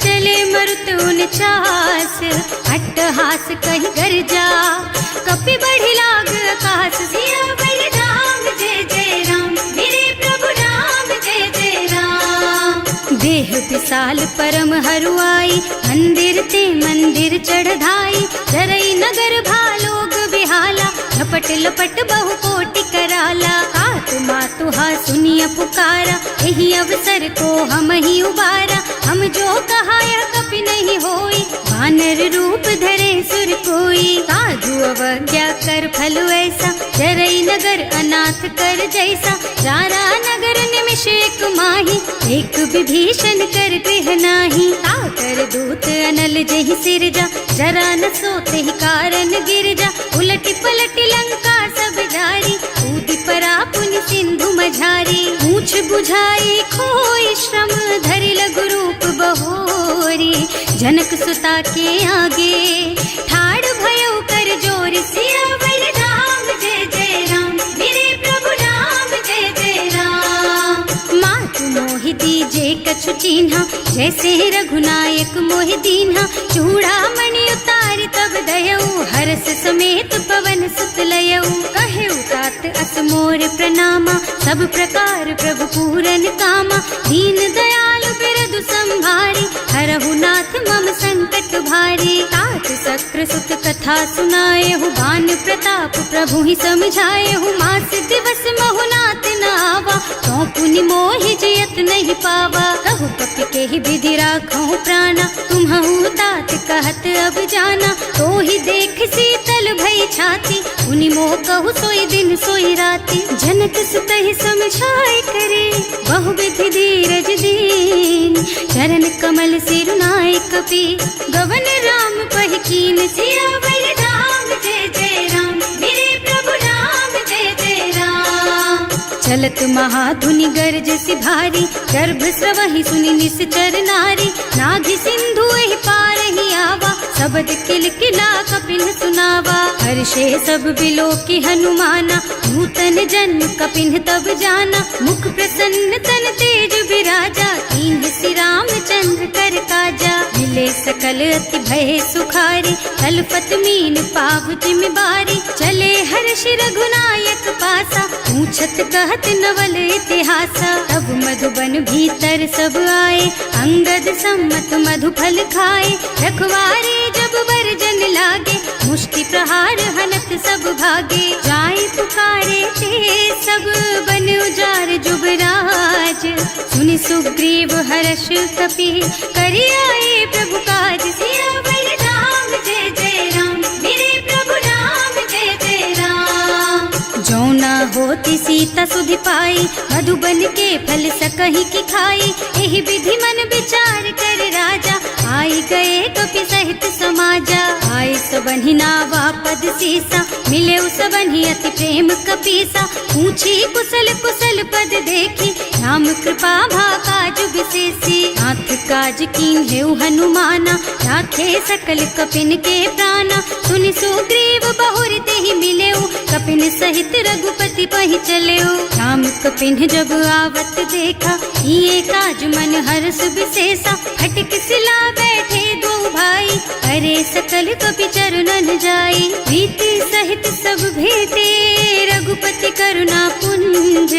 चले मरुत उनचास, अट्टहास कहि गर्जा, कपि बढ़ि लाग आकाश। सियावर राम जय जय राम, मेरे प्रभु राम जय जय राम। देह विशाल परम हरुआई, मंदिर ते मंदिर चढ़ाई, जरई नगर भालोग बिहाला, लपट लपट बहु कोटि कराला। आत्मा तुहा सुनिय पुकारा, यही अवसर को हम ही उबारा, हम जो कहा यह कपि नहीं होई, वानर रूप धरे सुर कोई। साधु अवज्ञा कर फल ऐसा, जरई नगर अनाथ कर जैसा, जारा नगर निमिष एक माही, एक विभीषण कर गृह नाही। ताकर दूत अनल जहि सिरजा, जरा न सोते ही कारण गिरजा, उलटी पलटी लंका सब जारी, कूदि परा पुनि सिंधु मझारी। पूछ बुझाई खोई श्रम, धरि लघु रूप बहोरी, जनक सुता सीता के आगे ठाड़ भयो कर जोर सियावर राम जय जय राम मेरे प्रभु राम जय जय राम। मात मोहि दीजे कछु चिन्हा जैसे रघुनायक मोहि दीन्हा चूड़ामणि उतारि तब दयऊ हर्ष समेत पवन सुत लयऊ कहे तात अस मोर प्रणामा सब प्रकार प्रभु पूरन कामा दीन दयालु बिरदु संभारी हरहु नाथ मम संकट भारी। तात सक्र सुत कथा सुनाए हु भान प्रताप प्रभु ही समझाए हु मास दिवस महु नाथ न आवा तो पुनि मोहि जियत नहीं पावा कहु कपि के ही विधि राखो प्राणा तुम्हु तात कहत अब जाना तो ही देख शीतल भई छाती उनि मोह कहु सोई दिन सोई राती जनक सुतहि समझाए करे बहु विधि धीरज दीन चरण कमल सिरुनाए कपि गवन राम पहि कीन सियावर राम जय जय राम मेरे प्रभु राम जय जय राम। चलत महाधुनि गर्ज सि भारी गर्भ स्रवहि सुनि निश्चर नारी नाभि सिंधु एहि पार ही आवा शब्द किलकिला कपिन सुनावा हर्षे सब बिलो की हनुमाना नूतन जन्म कपिन तब जाना मुख प्रसन्न तन तेज विराजा कीन श्री रामचंद्र कर काजा मिले सकल अति भय सुखारी तलपत मीन पाव जिम बारी चले हर्ष रघुनायक पासा पूछत कहत नवल इतिहासा तब मधुबन भीतर सब आए अंगद सम्मत मधु फल खाए रखवारे जब बरजन लागे मुष्टि प्रहार हनत सब भागे जाय पुकारे ते सब बन उजार जुबराज सुनि सुग्रीव हर्ष कपि करि आए प्रभु काज सियावर राम जय जय राम मेरे प्रभु राम जय जय राम। जौना होती सीता सुधि पाई मधुबन के फल सकहि की खाई एहि विधि मन विचार कर राजा आई गए कपि सहित समाजा आए सबन्हि नावा पद सीसा मिले सबन्हि अति प्रेम कपीसा पूछी कुशल कुशल पद देखी राम कृपा भा काज विशेषी नाथ काज कीन हेउ हनुमाना राखे सकल कपिन के प्राणा सुनि सुग्रीव बहुर तेहि मिलेउ कपिन सहित रघुपति पहि चलेउ राम कपिन जब आवत देखा ये काज मन हर्ष विशेषा फटक सिला बैठे दो भाई अरे सकल कपि चरणन जाई प्रीति सहित सब भेटे रघुपति करुणा पुंज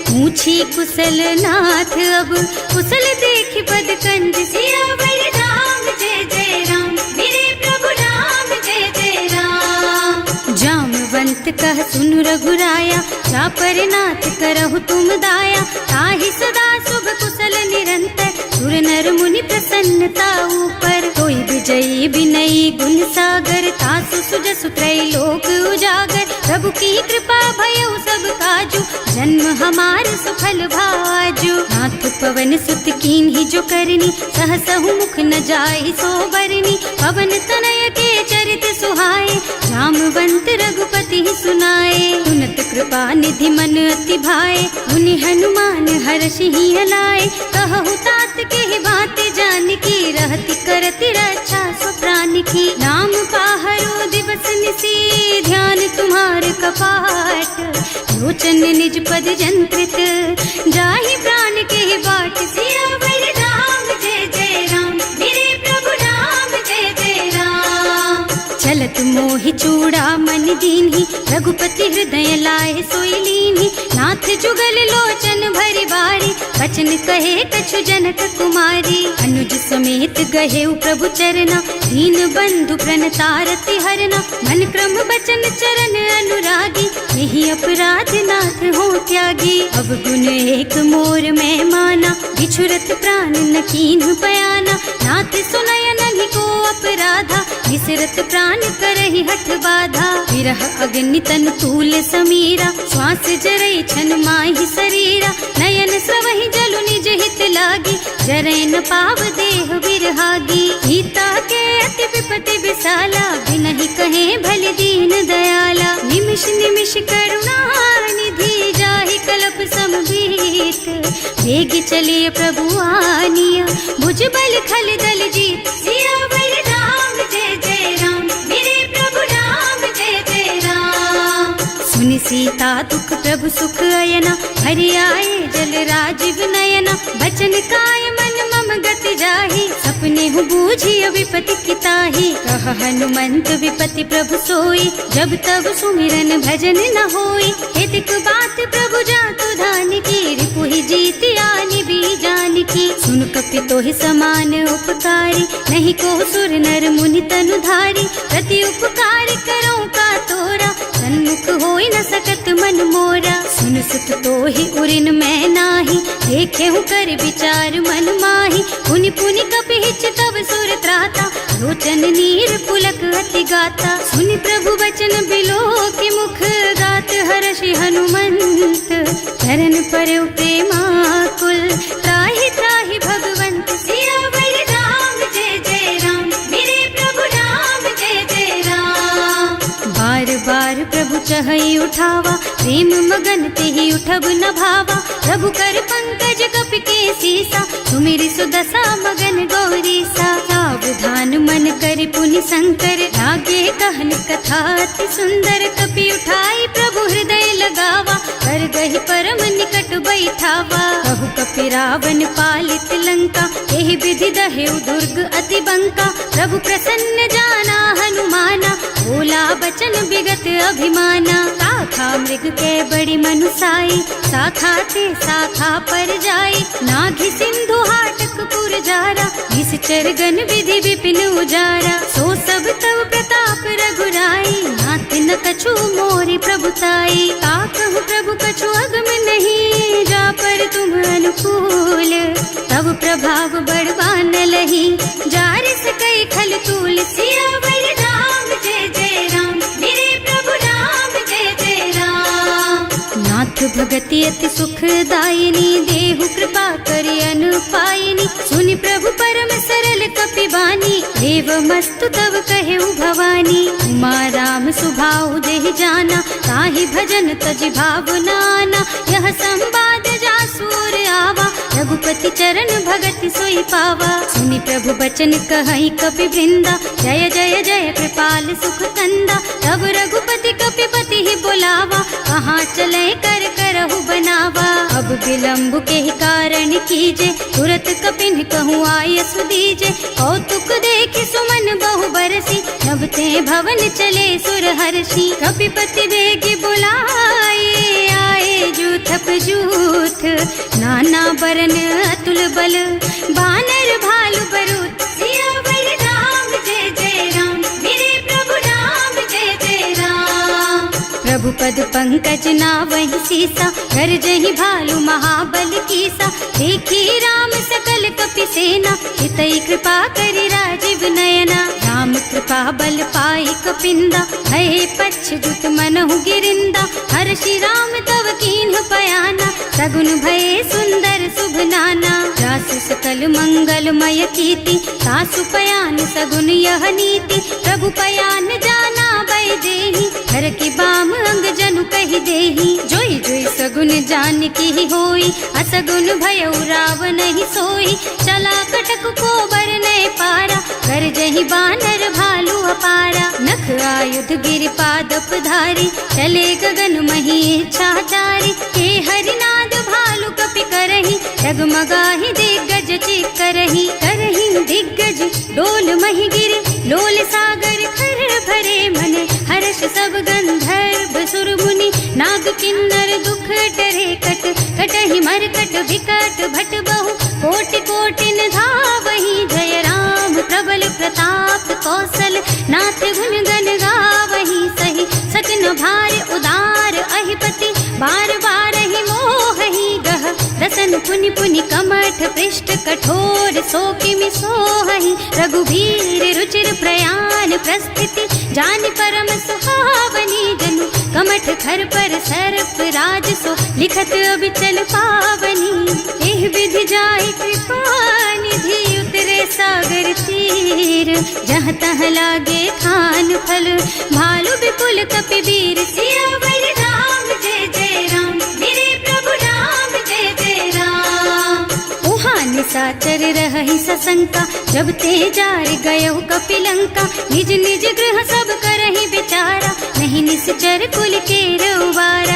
पूछी कुशल नाथ अब कुशल देखि पद कंज सियावर राम जय जय राम मेरे प्रभु राम जय जय राम। जामवंत कह सुन रघुराया जा पर नाथ करहु तुम दाया ताहि सदा शुभ कुशल निरंतर सुर नर मुनि प्रसन्नता ऊपर कोई विजयी विनयी गुण सागर तासु सुजसु त्रैलोक उजागर प्रभु की कृपा भयउ सब काजू जन्म हमार सुफल भाजू नाथ पवन सुत कीन ही जो करनी सहसहु मुख न जाय सो बरनी पवन तनय के चरित सुहाए जामवंत रघुपति सुनाए सुनत कृपा निधि मन अति भाए मुनि हनुमान हर्ष ही हलाए कहु तात के बात जान की रहती करती रक्षा सो प्राण की नाम पाहरो दिवस निसी ध्यान तुम्हार कपाट लोचन निज पद जंत्रित जाहि प्राण के बाट सियावर राम जय जय राम मेरे प्रभु राम जय जय राम। चलत मोहि चूड़ा मन दीन्ही रघुपति हृदय लाए सोई लीन्ही नाथ जुगल लोचन भरी बारी बचन कहे कछु जनक कुमारी अनुज समेत गहे प्रभु चरना दीन बंधु प्रणतारति हरना मन क्रम बचन चरण अनुरागी यही अपराध नाथ हो त्यागी अब गुण एक मोर में माना बिछुरत प्राण न कीन्ह बयाना नाथ सुनय नहीं को अपराधा विसरत प्राण करहि हठ बाधा विरह अग्नि तन तूल समीरा श्वास जरई छन माहि शरीरा नयन स्रवहि जलु निज हित लागी जरै न पाव देह बिरहागी सीता के अति विपति विशाला बिनहि कहे भल दीन दयाला निमिष निमिष करुणा निधि जाहि कलप समभीत वेग चलिए प्रभु आनिया भुज बल खल दल जीत सियावर सीता दुख प्रभु सुख अयना, हरि आए जल राजीव नयना। बचन काय मन मम गति जाहि, सपने हूँ बूझी विपति किताही। कह हनुमंत विपति प्रभु सोई, जब तब सुमिरन भजन न होई। हितक बात प्रभु जातु धान की, रिपुहि जीति आनि भी जान की। सुन कपि तोहि समान उपकारी, नहीं को सुर नर मुनि तनु धारी। प्रति उपकार करो का तोरा, सन्मुख होई न सकत मन मोरा। सुन सुत तोहि उरिन मैं नाही, देखे हूँ कर विचार मन माही। पुनि पुनि कपि हिच तब सुर त्राता, लोचन नीर पुलक अति गाता। सुनि प्रभु बचन बिलो की मुख, गात हर्षि हनुमंत चरण पर प्रेमाकुल। त्राहि त्राहि भगवंत सियावर राम, जय जय राम मेरे प्रभु राम, जय जय राम। बार बार प्रभु चहई उठावा, प्रेम मगन तेहि उठब न भावा। प्रभु कर पंकज कपि के सीसा, सुमिरि सुदशा मगन गौरीसा। सावधान मन करि पुनि शंकर, लागे कहन कथा अति सुंदर। कपि उठाई प्रभु हृदय लगावा, कर गहि परम निकट बैठावा। कहु कपि रावण पालित लंका, एहि विधि दहेउ दुर्ग अति बंका। प्रभु प्रसन्न जाना हनुमाना, बोला बचन विगत अभिमाना। शाखा मृग के बड़ी मनुसाई, शाखा ते शाखा पर जाई। नाघि सिंधु हाटक पुर जारा, इस चरगन विधि विपिन उजारा। सो सब तव प्रताप रघुराई, नाथ न कछु मोरि प्रभुताई। ताकहु प्रभु कछु अगम नहीं, जा पर तुम अनुकूल। तब प्रभाव बड़वान लही, जारिस कई खल तूल। सियावर राम, जय जय राम मेरे प्रभु राम, जय जय राम। नाथ भगति अति सुखदायिनी, देहु कृपा करि अनुपायिनी। सुनि प्रभु परम सरल कपि बानी, एवमस्तु तव कहेउ भवानी। उमा राम सुभाउ जेहि जाना, ताहि भजन तजि भावनाना। यह संवाद जासुर आवा, रघुपति चरण भगति सोई पावा। सुनि प्रभु बचन कहई कपि वृंदा, जय जय जय कृपाल सुख कंदा। तब रघुपति कपिपति ही बोलावा, कहाँ चले कर करहु बनावा। अब विलंब के ही कारण कीजे, तुरत कपिन कहूँ आय सुदीजे। कौतुक देख सुमन बहु बरसी, नभ ते भवन चले सुर हर्षि। कपिपति बेगी बुलाए, आए जूथप जूथ। नाना बरन अतुल बल, बानर भालु बरूथ। सियावर राम, जय जय राम मेरे प्रभु राम, जय जय राम। प्रभु पद पंकज नावहि सीसा, कर जहि भालु महाबल कीसा। देखी राम सकल कपि सेना, हितई कृपा करि राजीव नयना। राम कृपा बल पाई कपिंदा, भये पच्छ्रुत मनहु गिरिंदा। हर्षि राम तव कीन्ह पयाना, सगुन भये सुंदर शुभ नाना। जासु सकल मंगलमय कीर्ति, सासु पयान सगुन यह नीति। प्रभु पयान जाना बैदेही, हर की बाम अंग जनु कहि देही। जोई जोई सगुन जान की ही होई, असगुन भयउ रावण ही सोई। चला कटक को बरने पारा, कर जहि बानर भालु अपारा। नख आयुध गिर पादप धारी, चले गगन मही इच्छाचारी। हे हरिनाद भालु कपि करही, डगमगाहि दिग्गज चित करही। करही दिग्गज डोल मही गिरे, लोल सागर खर भरे मन। हर्ष सब गंधर्व सुर मुनि, नाग किन्नर दुख डरे कट। कटहि मरकट विकट भट बहु, कोटि कोटिन धावहि। जय राम प्रबल प्रताप कौशल, नाथ गुण गण गावहि। सही सकन भार उदार अहिपति, बार बार ही मोहहि गह। रसन पुनि पुनि कमठ पृष्ठ, कठोर सो किमि सोहहि। रघुवीर रुचिर प्रयाण प्रस्थिति, जानि परम सुहावनी। जनु कमठ खर पर सर्प राज सो, लिखत अबिचल पावनी। एह विधि जाहि कृपा निधि, उतरे सागर तीर। जहाँ तहाँ लागे खान फल, भालु विपुल कपि वीर। सियावर राम, जय जय राम मेरे प्रभु राम, जय जय राम। उहाँ निशाचर रहहि सशंका, जब ते जार गयउ कपि लंका। निज निज गृह सब करहि विचारा, नहीं निश्चर कुल के रउवारा।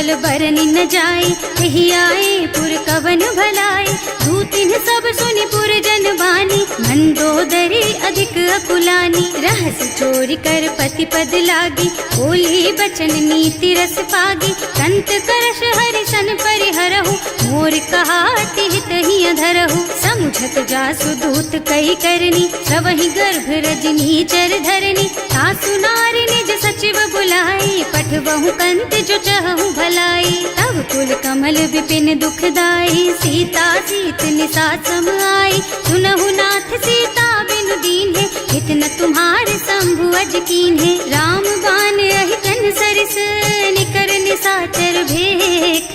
बल बरनी न जाए, यही आए पुर कवन भलाई। दू तीन सब सुनि पुर जन बानी, मंदोदरी अधिक अकुलानी। रहस्य चोरी कर पति पद लागी, बोली बचन नीति रस पागी। कंत करश हरिसन परिहरहु, मोर कहाति हित ही अधरहु। समुझत जासु दूत कही करनी, सबहि गर्भ रजनी चर धरनी। सासु नारी निज सचिव बुलाई, पठबहु कंत जो चहु भलाई। तब कुल कमल विपिन दुखदाई, सीता सीत निसा सम आई। सुनहु नाथ सीता बिनु दीन है, इतना तुम्हारे शंभु अज कीन है। राम बान अहितन सरिस, निकर निसाचर भेख।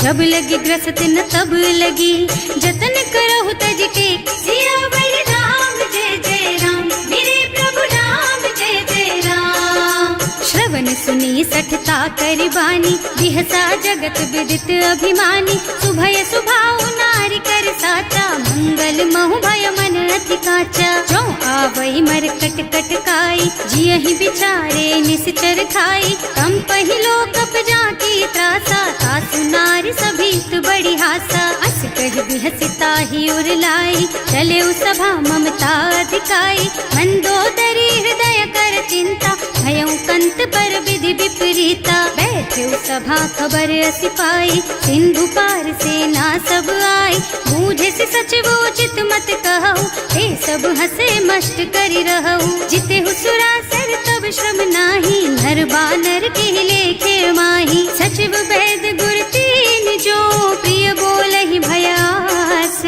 जब लगी ग्रसत न तब लगी, जतन करहु तज टेक। सियावर राम जय जय राम, मेरे प्रभु राम जय जय राम। श्रवण सुनी सठता करि बानी, बिहसा जगत विदित अभिमानी। सुभय सुभाउ नारी कर साचा, मंगल महु भय मन अति काचा। जो आवई मर कट कट काई, जियहि बिचारे निश्चर खाई। कम पहिलो कप जाकी त्रासा, सासु नारी सभीत बड़ी हासा। अस कह बिहसिता ही उर लाई, चले सभा ममता अधिकाई। मंदोदरी हृदय कर चिंता, भयउ कंत पर विधि विपरीता। बैठे सभा खबर असी पाई, सिंधु पार सेना सब आई। बूझे से सचिव उचित मत कहु, हे सब हसे मस्त करि रहु। जिते सुरासर तब श्रम नाही, नर बानर के लेखे माही। सचिव वैद गुर तीन जो, प्रिय बोलहि भयास।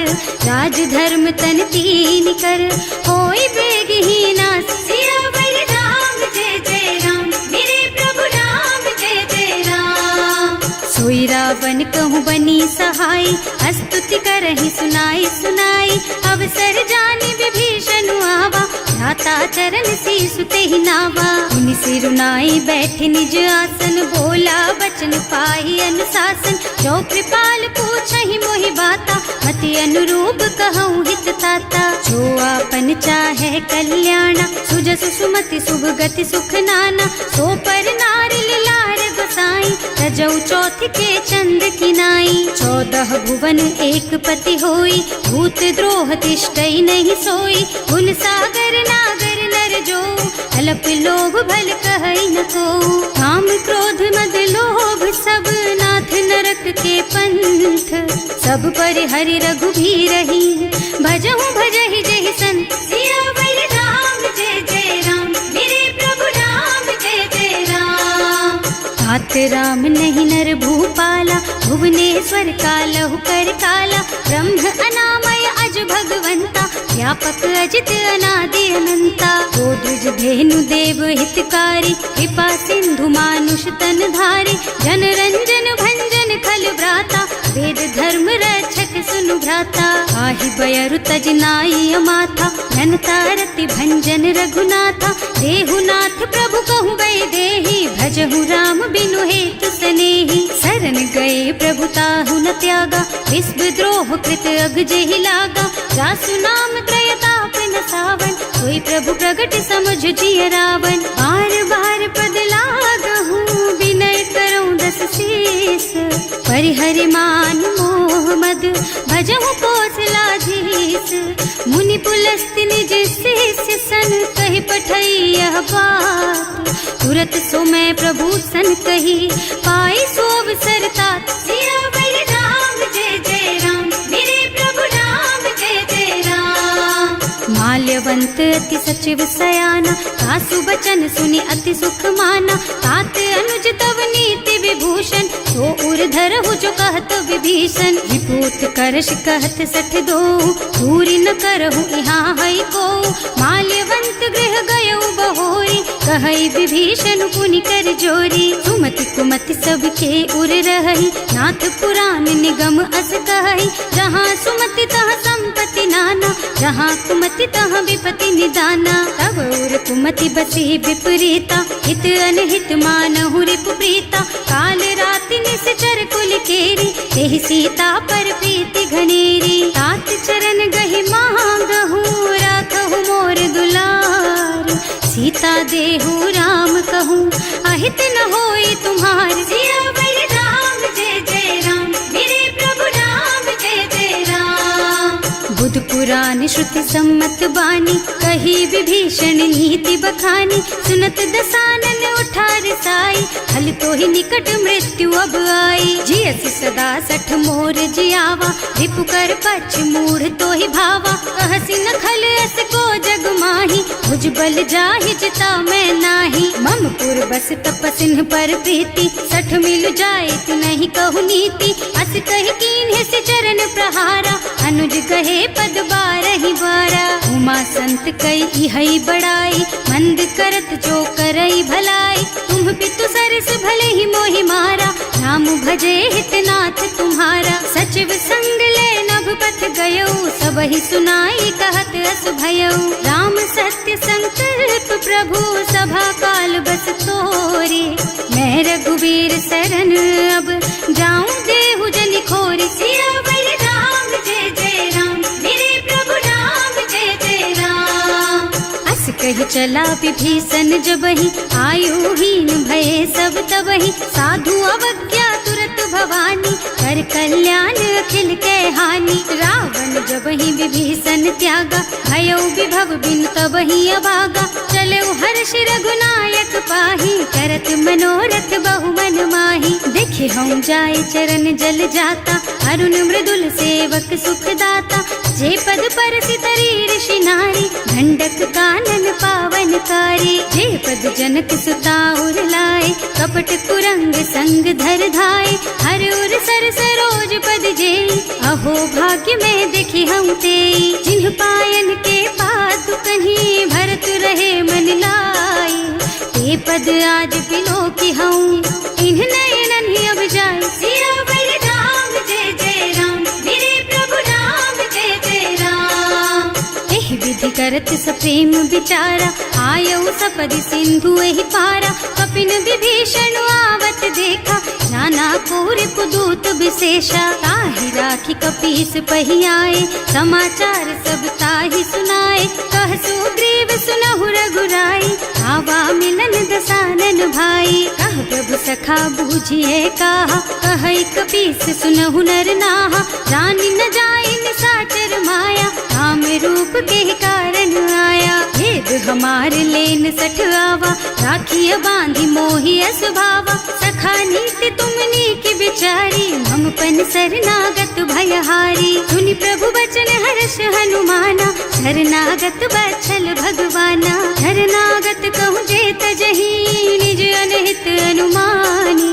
राज धर्म तन तीन कर, होई बेगहि नास। सियावर राम जय जय राम, मेरे प्रभु राम जय जय राम। सोई रावण कहूँ बनी सहाय, स्तुति करहि सुनाई सुनाई। अवसर जानि विभीषण आवा, भ्राता चरण शीसु तेहि नावा। मुनि सिरुनाई बैठे निज आसन, बोला बचन पाई अनुशासन। जो कृपाल पूछहि मोहि बाता, मति अनुरूप कहूँ हित ताता। जो आपन चाहे कल्याणा, सुजसु सुमति शुभ गति सुख नाना। सो पर नारी लार गोसाई, रजौ चौथ के चंद किनाई। 14 भुवन एक पति होई, भूत द्रोह तिष्ठई नहीं सोई। गुण सागर नागर नर जो, अल्प लोभ भल कहई न को। काम क्रोध मद लोभ सब, नाथ नरक के पंथ। सब पर हरि रघुबीरहि, भजहु भजहि जहि संत। सियावर राम जय जय राम, मेरे प्रभु राम जय जय राम। तात राम नहीं नर भूपाला, भुवनेश्वर कालहु कर काला। ब्रह्म अनामय अज भगवंता, व्यापक अजित अनादि अनंता। गोद्विज धेनु देव हितकारी, कृपा सिंधु मानुष तन धारी। जन रंजन भंजन खल भ्राता, वेद धर्म रक्षक सुनु भ्राता। आहि बयरु तज नाई अमाथा, घनता रति भंजन रघुनाथा। देहुनाथ प्रभु कहूँ गए देहि, भजहु राम बिनु हेतु सनेहि। शरण गए प्रभु ताहु न त्यागा, विश्व द्रोह कृत अग जेहि लागा। जासु नाम त्रयताप न सावन, सोई प्रभु प्रगट समझ जिय रावण। बार बार पद लागहु, विनय करऊँ दस शीस। परिहरि मान मोह मद, भजहु कौशलाधीश। मुनि पुलस्त्य निज शिष्य सन, कहि पठई यह बात। तुरत सो मैं प्रभु सन कही, पाई सो अवसर तात। सियावर राम जय जय राम, मेरे प्रभु राम जय जय राम। माल्यवंत अति सचिव सयाना, सासु बचन सुनि अति सुख माना। तात अनुज तव नीति विभूषण, सो उर धरहु जो कहत विभीषण। विभूत करश कहत सठ दो, पूरी न करहु यहाँ है को। माल्यवंत गृह गयउ बहोरी, कहई विभीषण पुनि कर जोरी। सुमति कुमति सबके उर रही, नाथ पुराण निगम अस कहई। जहाँ सुमति तहाँ संपत्ति नाना, जहाँ कुमति तहाँ विपति निदाना। तब उर कुमति बसी विपरीता, हित अनहित मानहु रिपु प्रीता। काल राति निश्चर कुल केरी, तेहि सीता पर प्रीति घनेरी। तात चरण गहि मांगहु, राखहु मोर दुलार। सीता देहु राम कहूँ, अहित न होई तुम्हार। सियावर राम पुराण श्रुति सम्मत बानी, कही विभीषण नीति बखानी। सुनत दसानन उठा रसाई, हल तो ही निकट मृत्यु अब आई। जियसि सदा सठ मोर जियावा, रिपु कर पछ मूढ़ तो ही भावा। कहसी न खल अस को जग माही, भुज बल जाहि जिता मैं नाही। मम पुर बस तपसिन पर प्रीति, सठ मिल जाए तु नहीं कहु नीति। अस कह कीन्ह से चरण प्रहारा, अनुज कहे पद बारहि बारा। उमा संत कई हई बड़ाई, मंद करत जो करई भलाई। तुम पितु सरस भले ही मोहि मारा, नाम भजे हितनाथ तुम्हारा। सचिव संग ले नभ पथ गयो, सब ही सुनाई कहत अस भयो। राम सत्य संकल्प प्रभु, सभा काल बस तोरे। मैं रघुवीर सरन अब, जाऊं देहु जनि खोरि। सियावर राम जय जय राम, मेरे प्रभु राम जय जय राम। अस कहि चला विभीषण जबहि, आयुहीन भये सब तबहि। साधु अवज्ञा तुरत भवानी, कर कल्याण अखिल के हानि। रावण जबहि विभीषण त्यागा, भयो विभव बिनु तबहि अभागा। चलऊ हर्ष रघुनायक पाहि, करत मनोरथ बहु मन माहि। देखे हम जाय चरण जल जाता, अरुण मृदुल सेवक सुख दाता। जे पद परसि तरी ऋषि नारी, दंडक कानन पावन कारी। जे पद जनक सुता उर लाए, कपट कुरंग संग धर धाय। हर उर सर सरोज पद जेई, अहो भाग्य में देखी हम तेई। जिन्ह पायन के पातु कन्ही, भरत रहे मन लाई। ते पद आज बिलो की हूँ, इन्ह नयनन ही अब जाए। सियावर राम जय जय राम, मेरे प्रभु राम जय जय राम। एह विधि करत सप्रेम विचारा, आयऊ सपदि सिंधु एहि पारा। कपिन विभीषण आवत देखा, जाना पूरे पुदूत विशेषा। ताहि राखी कपीस पहि आए, समाचार सब ताहि सुनाए। कह सुग्रीव सुनहु रघुराई, आवा मिलन दसानन भाई। कह प्रभु सखा बूझिए कहा, कहै कपीस सुनहु नर नाहा। जानि न जाय निसाचर माया, काम रूप के कारण आया। भेद हमार लेन सठ आवा, राखिय बांधि मोहि स्वभावा। सखा नीति तुमनी की बिचारी, हम पन शरणागत भयहारी। सुनि प्रभु बचन हर्ष हनुमाना, शरणागत बत्सल भगवाना। शरणागत कहूँ जे तजहि, निज अनहित अनुमानी।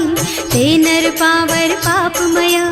ते नर पावर पापमया,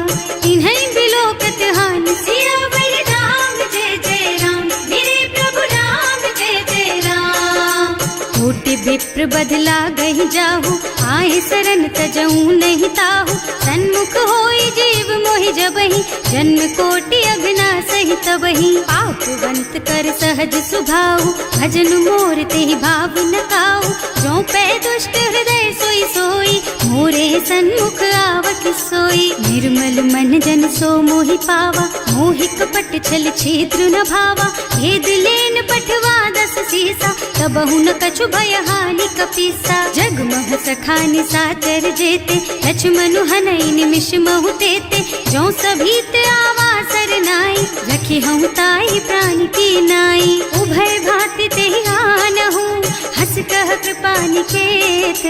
इन्है बिलोकत हानि। सियावर राम जय जय राम, मेरे प्रभु राम जय जय राम। कोटि विप्र बदला गहि जाहु, आए शरण तजऊ नहीं ताहु। सन्मुख होई जीव मोहि जबहि, जन्म कोटि अघना सहि तबहि। पापवंत कर सहज सुभाऊ, भजन मोर तेहि भाव न काऊ। जो पै दुष्ट हृदय सोई सोई, मोरे सन्मुख आवत सोई। निर्मल मन जन सो मोहि पावा, मोहि कपट छल छिद्र न भावा। भेद लेन पठवा दस सीसा, तबहु न कछु भय हानि कपीसा। जगमह सखा निसाचर जेते, लक्ष्मनु हनई निमिष महु तेते। जो सभीत आवा सरनाई, रखी हूँ ताई प्राण की नाई। उभय भांति तेहि आनहु, हस कह कृपा निकेत।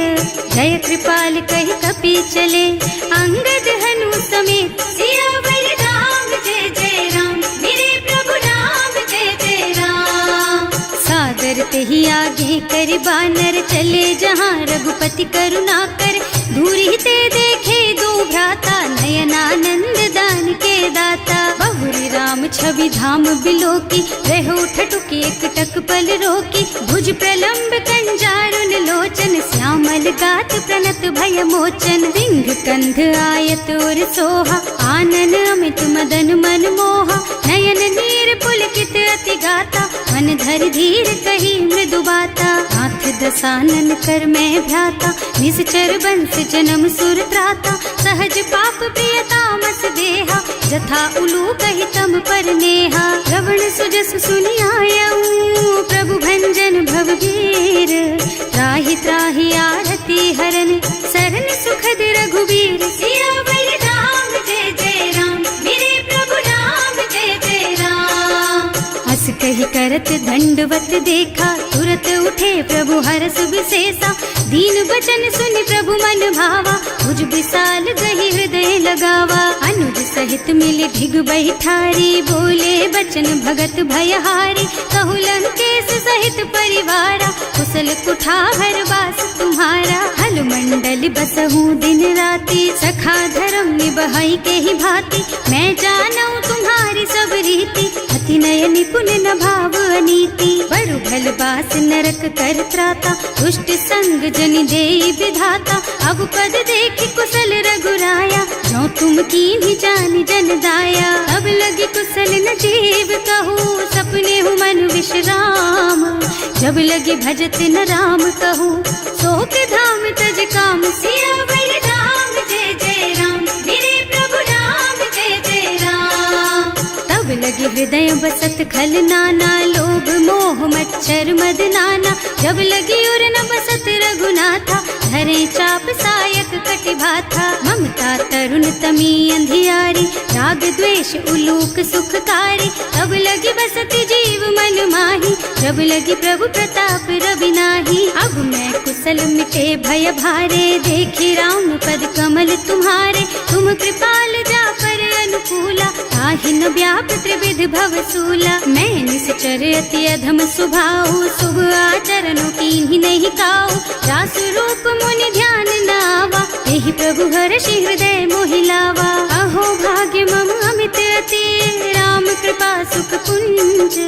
जय कृपाल कहि कपि चले, अंगद हनु समेत। सियावर राम जय जय राम, मेरे प्रभु राम जय जय राम। सादर तेहि आगे कर बानर, चले जहाँ रघुपति करुणा कर। दूरी ते देखे दो भ्राता, नयनानंद दान के दाता। बहुरी राम छवि धाम बिलोकी, रहो ठटुकी एक टक पल रोकी। भुज प्रलंब कंजारुन लोचन, श्यामल गात प्रणत भय मोचन। सिंह कंध आयत और सोहा, आनन अमित मदन मन मोहा। नयन नीर पुलकित अति गाता, मन धर धीर कही मृदु बाता। नाथ दसानन कर मैं भ्राता, निश्चर बंस जन्म सुर त्राता। सहज पाप प्रिय तामस देहा, जथा उलू कहि तम पर नेहा। श्रवण सुजस सुनि आयऊ, प्रभु भंजन भव भीर। त्राहि त्राहि आरती हरन, सरन सुखद रघुवीर। सियावर राम जय जय राम, मेरे प्रभु राम जय जय राम। कही करत दंडवत देखा, तुरत उठे प्रभु हरस विशेषा। दीन बचन सुनि प्रभु मन भावा, मुझ विशाल गही हृदय लगावा। अनुज सहित मिले ढिग बैठारी, बोले बचन भगत भयहारी। कहु लंकेश सहित परिवारा, कुशल कुठार वास तुम्हारा। हल मंडल बसहु दिन राति, सखा धर्म निबहाई के ही भांति। मैं जानऊ तुम्हारी सब रीति, अति नय निपुण न भाव अनीति। बड़ु भल बास नरक कर त्राता, दुष्ट संग जन देई विधाता। अब पद देखि कुशल रघुराया, जो तुम कीन्ही जानि जन दाया। अब लगी कुशल न जीव कहू, सपने हूँ मन विश्राम। जब लगी भजत न राम कहू, सोक धाम तज काम। सियावर राम जय जय राम, मेरे प्रभु राम जय जय राम। तब लगी हृदय बसत खल नाना, लोभ मोह मच्छर मद नाना। जब लगी उर न बसत रघुनाथा, धरे चाप सायक कटिभाथा। ममता तरुण तमी अंधियारी, राग द्वेष उलूक सुखकारी। तब लगी बसती जीव मन माही, जब लगी प्रभु प्रताप रवि नाही। अब मैं कुशल मिटे भय भारे, देखी राम पद कमल तुम्हारे। तुम कृपाल जा पर अनुकूला, ताहि न व्याप त्रिविध भव सूला। मैं निश्चर अति अधम स्वभाव, शुभ आचरणों कीन्ही नहीं काऊ। रासु रूप मुनि ध्यान न आवा, यही प्रभु हर्षि हृदय मोहि लावा। अहो भाग्य मम अमित अति, राम कृपा सुख पुंज।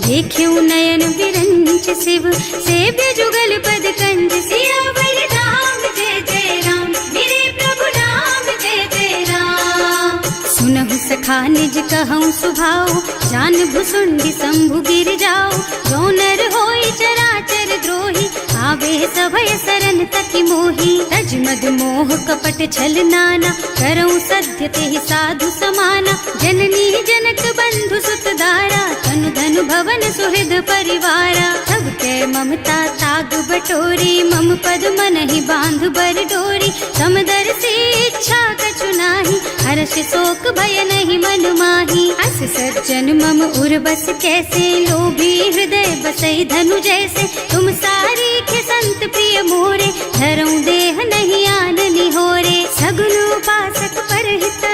देख्यऊ नयन विरंच शिव, सेव्य जुगल पद कंज। सियावर राम जय जय राम, मेरे प्रभु राम जय जय राम। सुनहु सखा निज कहऊँ सुभाऊ, जान भुसुंडी शंभु गिर जाओ। जो नर होई चराचर द्रोही, आवे सभय सरन तकी मोही। तज मद मोह कपट छल नाना, करऊँ सत्य तेहि साधु समाना। जननी जनक बंधु सुत दारा, तनु धनु भवन सुहृद परिवारा। सब के ममता ताग बटोरी, मम पद मन ही बांध बर डोरी। समदर्शी इच्छा कछु नाही, हर्ष शोक भय नहीं मन माही। अस सज्जन मम उर बस कैसे, लोभी हृदय बसई धनु जैसे। तुम सारी के संत प्रिय मोरे, धरऊं देह नहीं आन निहोरे। सगुन उपासक परहित,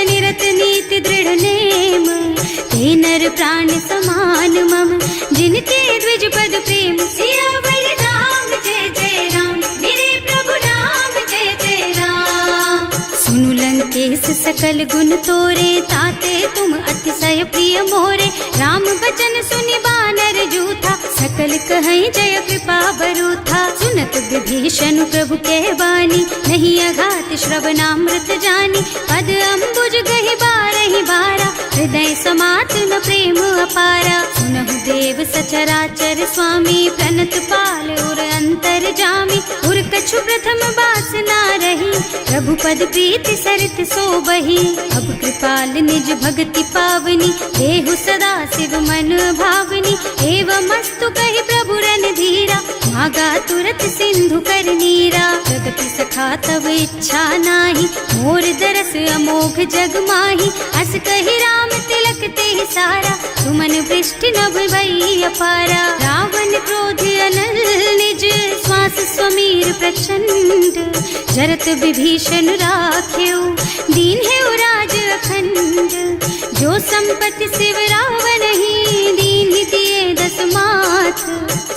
निरत नीति दृढ़ नेम। ते नर प्राण समान मम, जिनके द्विज पद प्रेम। सियावर राम जय जय राम, मेरे प्रभु राम जय जय राम। सुनु लंकेश सकल गुण तोरे, ताते तुम अतिशय प्रिय मोरे। राम बचन सुनि बानर जूथा, सकल कहई जय कृपा बरूथा। सुनत विभीषण प्रभु के बानी, नहीं अघात श्रवणामृत जानी। पद अम्बुज गहि बारहि बारा, हृदय समात न प्रेम अपारा। सुनहु देव सचराचर स्वामी, प्रणत पाल उर अंतर जामी। उर कछु प्रथम बास ना रही, प्रभु पद प्रीति सरित सो बही। अब कृपाल निज भगति पावनी, देहु सदा शिव मन भावनी। एवं मस्तु कहि प्रभु रन धीरा, मागा तुरत सिंधु कर नीरा। जगति सखा तब इच्छा नाही, मोर दरस अमोघ जग माही। अस कहि राम तिलक तेहि सारा, सुमन वृष्टि नभ भई अपारा। रावण क्रोध अनल निज, श्वास स्वमीर प्रचंड। जरत विभीषण राख्यो, दीन है राज अखंड। जो संपत्ति शिव रावण ही, दीन दिए दस माथ।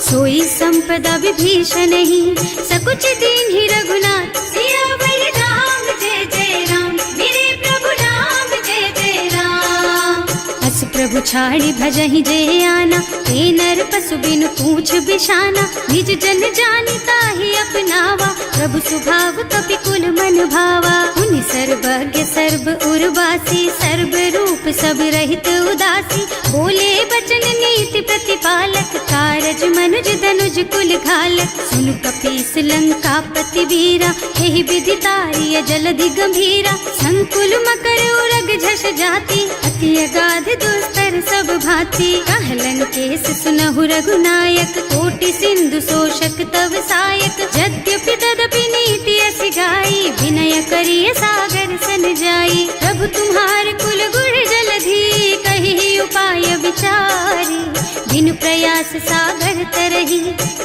सोई संपदा विभीषण ही, सकुच दीन ही रघुनाथ। सियावर राम जय जय राम, मेरे प्रभु राम जय जय राम। अस प्रभु छाड़ी भजहि जय आना, ते नर पशु बिनु पूछ बिशाना। निज जन जानि ताहि अपनावा, प्रभु स्वभाव कपि कुल मन भावा। उनि सर्वज्ञ सर्व उर्वासी, सर्व रूप सब रहित उदासी। बोले बचन नीति प्रतिपालक, कारज मनुज धनुज कुल घालक। सुनु कपीस लंका पति वीरा, यही विधि तारिय जलधि गंभीरा। संकुल मकर उरग झष जाति, अति अगाध दुस्तर सब भांति। कह लंकेश सुनहु रघुनायक, कोटि सिंधु शोषक तव सायक। यद्यपि तदपि नीति असि गाई, विनय करिय सागर सन जाई। प्रभु तुम्हार कुल गुण जलधि, कहि उपाय विचारी। रस सागर तरही।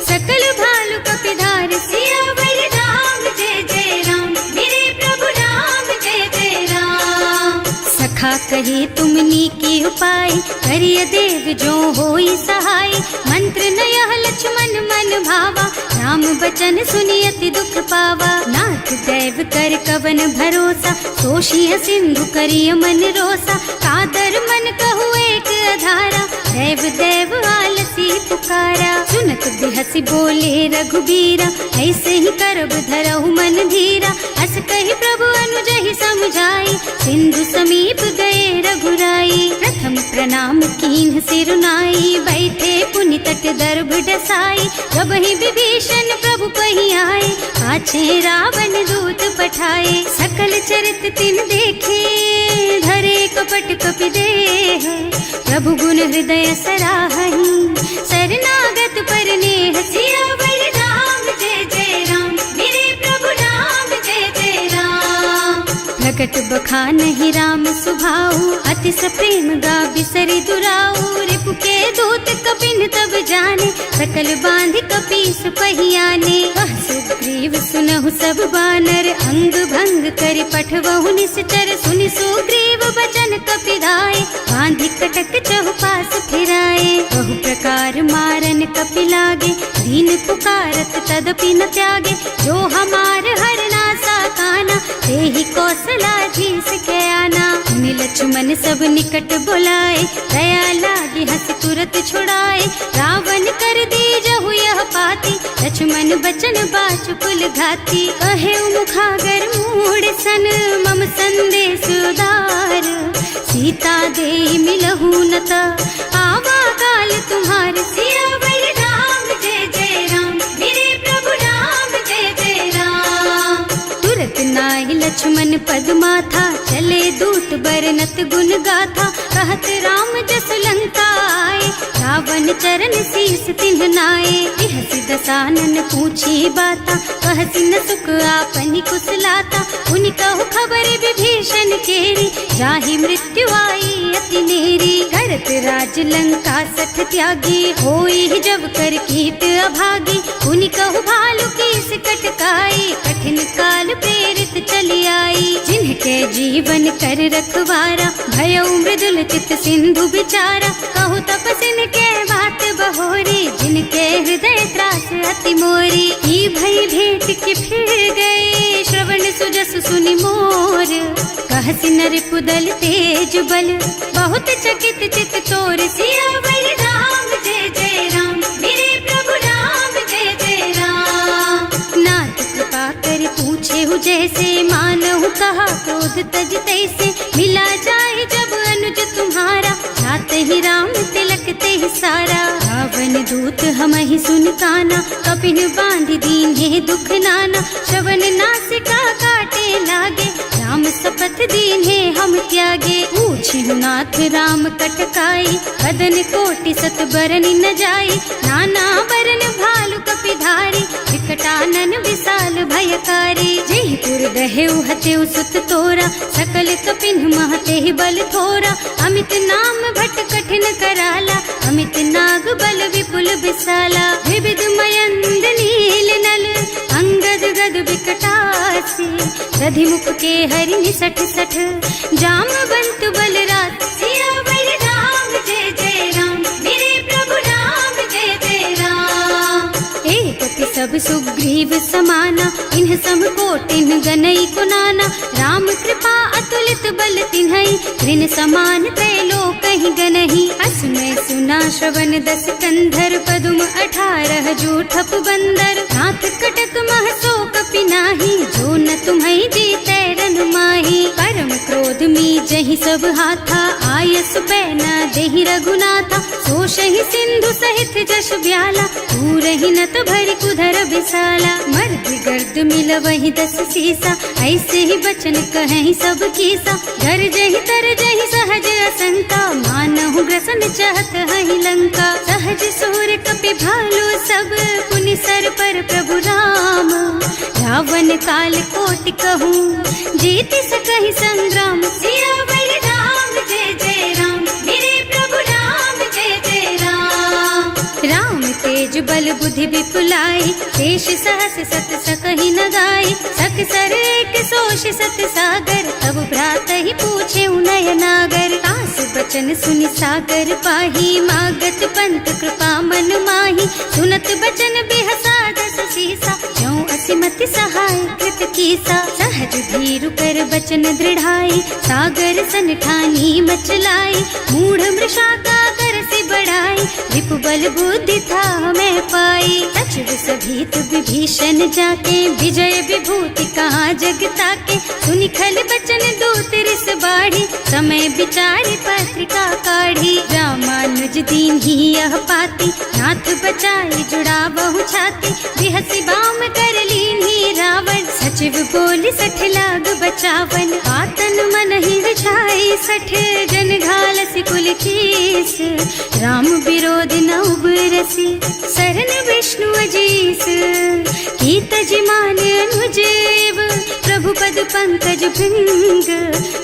सकल भालु कपिधार सियावर राम जय जय राम, मेरे प्रभु राम जय जय राम। सखा कहे तुमनी की उपाय, करिय देव जो होई सहाय। मंत्र नयह लक्ष्मण मन भावा, राम बचन सुनि अति दुख पावा। नाथ दैव कर कवन भरोसा, तोषिय सिंधु करिय मन रोसा। कादर मन कहु एक अधारा, देव देव आलसी पुकारा। सुनत बिहसी बोले रघुबीरा, ऐसे ही करब धरहु मन धीरा। अस कहि प्रभु अनुजहि समझाई, सिंधु समीप गए रघुराई। प्रथम प्रणाम कीन्ह सिर नाई, बैठे पुनि तट दर्भ डसाई। कबहि विभीषण प्रभु पहि आए, पाछे रावण दूत पठाए। सकल चरित तिन देखे, धरे कपट कपि देह। प्रभु गुण हृदय सराहहि, शरणागत पर नेह। सियावर राम जय जय राम, मेरे प्रभु राम जय जय राम। प्रकट बखानहि राम सुभाऊ, अति सप्रेम गा बिसरि दुराऊ। रिपु के दूत कपिन तब जाने, सकल बांध कपीस पहियाने। वह सुग्रीव सुनहु सब बानर, अंग भंग करि पठवहु निश्चर। सुनि सुग्रीव बचन कपिधाय, बांधि कटक चहुपास फिराए। बहु प्रकार मारन कपि लागे, दीन पुकारत तदपि न त्यागे। जो हमार हरना साकाना, तेहि कौशलाधीश के आना। मुनि लक्ष्मण सब निकट बुलाए, दया लागी हंस तुरत छुड़ाए। रावण कर दीजहु यह पाती, लक्ष्मण बचन बाचु कुल घाती। कहे मुखागर मूढ़ सन, मम संदेश उदार। सीता दे मिलहु न त, आवा काल तुम्हार। सियावर राम जय जय राम, मेरे प्रभु राम जय जय राम। तुरत नाहि लक्ष्मण पद माथा, चले दूत बरनत गुण गाथा। कहत राम जस लंका आए, रावण चरण शीस तिन्ह नाए। बिहसि दसानन पूछी बाता, कहसि न सुख आपनि कुशलाता। उनि कहु खबर विभीषण केरी, जाहि मृत्यु आई अति नेरी। करत राज लंका सठ त्यागी, होई जब कर कीट अभागी। उनि कहु भालु कीस कटकाई, कठिन काल प्रेरित चली आई। जिनके जीवन कर रखवारा, भयउ मृदुल चित सिंधु बिचारा। कहु तपसिन के बात बहोरी, जिनके हृदय त्रास अति मोरी। ई भई भेंट के फिर गए, श्रवण सुजस सुनि मोर। कहसि नर पुदल तेज बल, बहुत चकित चित तोर। सियावर राम जय जय राम, मेरे प्रभु राम जय जय राम। नाथ कृपा कर पूछे हु जैसे, मानहु कहा क्रोध तज तैसे। मिला जाए जब अनुज तुम्हारा, जात ही राम तिलक ते सारा। रावण दूत हमहि सुन काना, कपिन बांधि दीन्हे दुख नाना। श्रवण नासिका काटे लागे, राम शपथ दीन्हे हम त्यागे। पूछिहु नाथ राम कटकाई, बदन कोटि सत बरनि न जाई। नाना बरन भालु कपिधारी, विकटानन विशाल भयकारी। जेहि पुर दहेउ हतेउ सुत तोरा, सकल कपिन महते बल थोरा। अमित नाम भट कठिन कराला, अमित नाग बल विपुल विशाला। विविध मयंद नील नल, अंगद गद विकटासी। दधिमुख के हरि निसठ सठ, जामवंत बलराज। सियावर राम जय जय राम, मेरे प्रभु राम जय जय राम। एक सब सुग्रीव समाना, इन्ह सम कोटिन गनई कुनाना। राम कृपा अतुलित बल तिन्हई, ऋण समान त्रैलोकहि गनहि। असमय सुना श्रवण दस कंधर, पदुम 18 जूठप बंदर। नाथ कटक मह सो कपि नाही, जो न तुम्हई जीतै रन माही। परम क्रोध मी जहि सब हाथा, आयस पैना देहि रघुनाथा। सोषहि सिंधु सहित जश ब्याला, पूरहि नत भरि कुधर विशाला। मर्द गर्द मिलवहि 10 सीसा, ऐसे ही बचन कहीं सब कीसा। गरजहि तरजहि सहज असंका, मानहु ग्रसन चाहत हहि लंका। सहज सूर कपि भालु सब, पुनि सर पर प्रभु राम। रावण काल कोटि कहूँ, जीत सकहि संग्राम। सियावर राम जय जय राम, मेरे प्रभु राम जय जय राम। बल बुद्धि विपुलाई, शेष सहस सत सकहि न गाई, सक सर एक सोष सत सागर, तब भ्रात ही पूछे उनय नागर। तास बचन सुनि सागर पाही, मागत पंत कृपा मन माही, सुनत बचन बिहसा दस सीसा, ज्यों असिमति सहाय कृत कीसा। सहज धीरु कर बचन दृढ़ाई, सागर सन ठानी मचलाई, मूढ़ मृषा का कर से बढ़ाई, विपु बल बुद्धि था मैं पाई। सचिव सभीत विभीषण जाके, विजय विभूति कहाँ जग ताके, सुनि खल बचन दूत रिस बाढ़ी, समय विचारि पत्रिका काढ़ी। रामानुज दीन ही यह पाती, नाथ बचाई जुड़ा बहु छाती, बिहसी बाम कर लीन ही रावण, सचिव बोली सठ लाग बचावन। आतन मन ही रिझाई सठ, जन घालसी कुल कीस, राम विरोध न उबरसी, शरण विष्णु अजीस। की तज मान अनुजेव, प्रभु पद पंकज भृंग,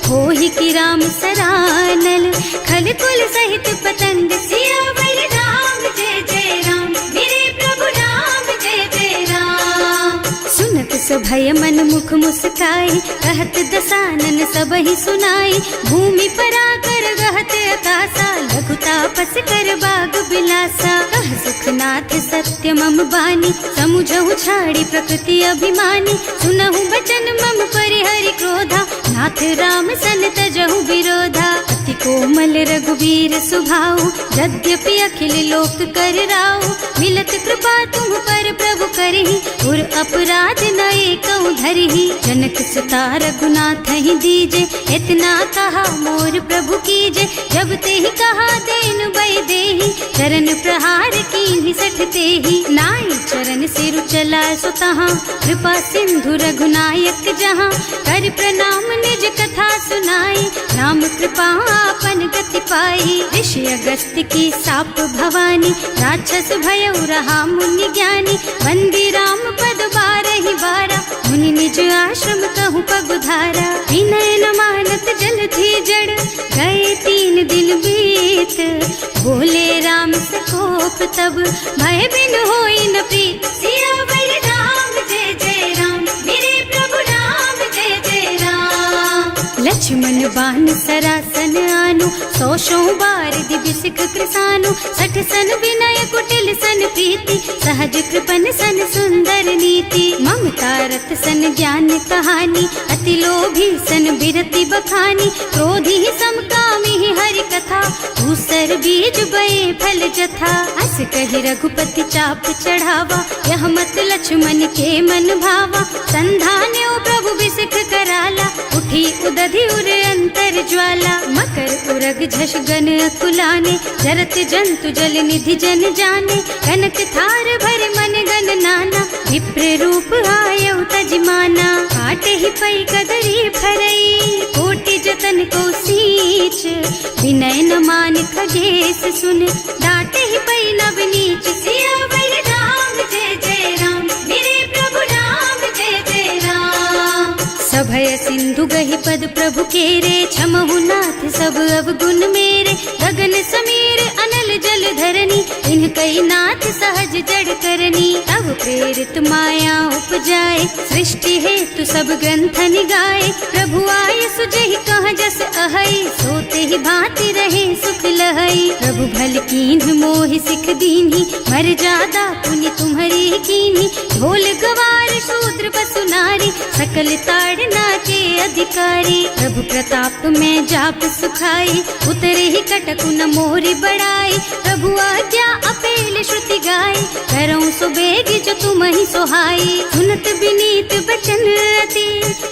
होहि की राम सरानल, खल कुल सहित पतंग। सियावर राम जय जय राम, मेरे प्रभु राम जय जय राम। सुनत सभय मन मुख मुस्काई, कहत दसानन सबहि सुनाई, भूमि पराकर गहत अकासा, लघु तापस कर बाग बिलासा। कह सुखनाथ सत्य मम बानी, समुझहु छाड़ी प्रकृति अभिमानी, सुनहु बचन मम परिहरि क्रोधा, नाथ राम सन तजहु विरोधा। अति कोमल रघुवीर सुभाऊ, यद्यपि अखिल लोक कर राऊ, मिलत कृपा तुम पर प्रभु करहि, उर अपराध न एकौ धरहि। जनक सुता रघुनाथ ही दीजे, इतना कहा मोर प्रभु कीजे, जब ते ही कहा देन बय देहि, चरण प्रहार कीन्हि सठ तेहि। नाई चरण सिरु चला सुतहाँ, कृपा सिंधु रघुनायक जहाँ, कर प्रणाम निज कथा सुनाई, राम कृपा आपन गति पाई। ऋषि अगस्त्य की साप भवानी, राक्षस भयउ रहा मुनि ज्ञानी, वंदी राम पद बारहि बारा, मुनि निज आश्रम कहूँ पगुधारा। विनय न मानत जल थी जड़, गए 3 दिन बीत, बोले राम से कोप तब, भय बिन होई न प्रीत। सियावर राम जय जय राम, मेरे प्रभु राम जय जय राम। लक्ष्मण बान सरासन आनु, 100 बार दिव्य सिख कृसानु, 60 सन विनय कुटिल सन प्रीति, सहज कृपन सन सुंदर नीति। ममता रत सन ज्ञान कहानी, अति लोभी सन बिरति बखानी, क्रोधी समकामी हरि कथा, दूसर बीज बये फल जथा। अस कहि रघुपति चाप चढ़ावा, यह मत लक्ष्मण के मन भावा, संधान्यो प्रभु बिसिख कराला, उठी उदधि उर अंतर ज्वाला। मकर उरग झष गन अकुलाने, जरत जंतु जल निधि जन जाने, कनक थार भर मन गन नाना, विप्र रूप आयौ तजमाना। काटे ही पै कदरी फरई, कोटि जतन को सींच, विनय न मान खगेश सुन, डांटे ही पै नव नीच। सियावर राम जय जय राम, मेरे प्रभु राम जय जय राम। सभय सिंधु गहि पद प्रभु केरे, क्षमहु नाथ सब अवगुण मेरे, गगन समीर अनल जल धरनी, इनकई नाथ सहज जड़ करनी। तब प्रेरित माया उपजाए, सृष्टि हेतु सब ग्रंथ निगाए, प्रभु आय सुजहि कह जस अहै, सोते ही भांति रहे सुख लहै। प्रभु भल कीन्ह मोहि सिख दीन्ही, मर जादा पुनि तुम्हरी कीन्ही, ढोल गवार शूद्र पशु नारी, सकल ताड़ना के अधिकारी। प्रभु प्रताप में जाप सुखाई, उतरे ही कटकु न मोरी बड़ाई, प्रभु आज्ञा अपेल श्रुति गाय, करऊं सुबेग जो तुम ही सोहाई। सुनत विनीत बचन अति,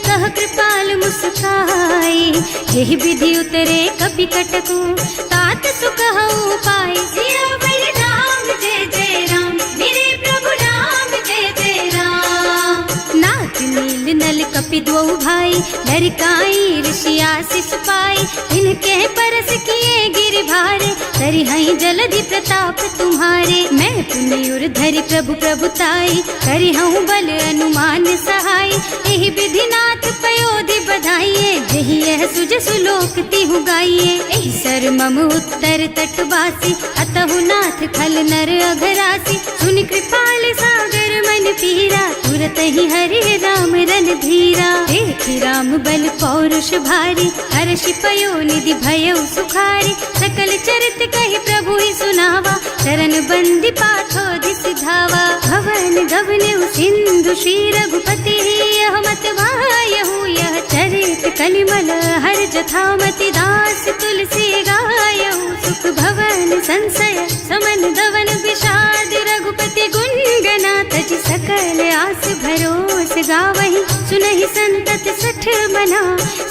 कह कृपाल मुस्काई, यही विधि उतरे कपि कटकु, तात सुख हऊ पाई। सियावर राम जय जय राम, मेरे प्रभु राम जय जय राम। नाथ नील नल कपि द्वौ भाई, लरिकाई ऋषि आशीष पाई, इनके परस किए गिर भारे, तरि हई जलधि प्रताप तुम्हारे। मैं पुण्य धरि प्रभु प्रभुताई, करि हूँ बल अनुमान सहाय, यही विधि नाथ पयोधि बधाइए, जही यह सहसु जसु लोक तिहु गाइए, एहि सर मम उत्तर तटवासी, अतहु नाथ खल नर अघरासी। सुनि कृपाल सागर मन पीरा, तुरत ही हरि राम रन धीरा। देखि राम बल पौरुष भारी, हर्षि पयो निधि भयउ सुखारी। सकल चरित कहि प्रभु ही सुनावा, चरण बंदी पाथो दिस धावा। भवन गवनेउ सिंधु श्री रघुपति, यह मत वायहु यह चरित कलिमल हर जथामति। दास तुलसी गायहु, सुख भवन संशय समन दवन विषाद। रघुपति गुण गना तज सकल आस भरोस गावहि, सुनहि संतत सठ मना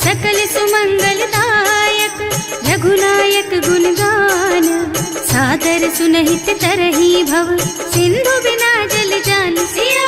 सकल सुमंगल दायक। रघुनायक गुण गान सादर सुनहित तरहि भव, सिंधु बिना जल जान सिया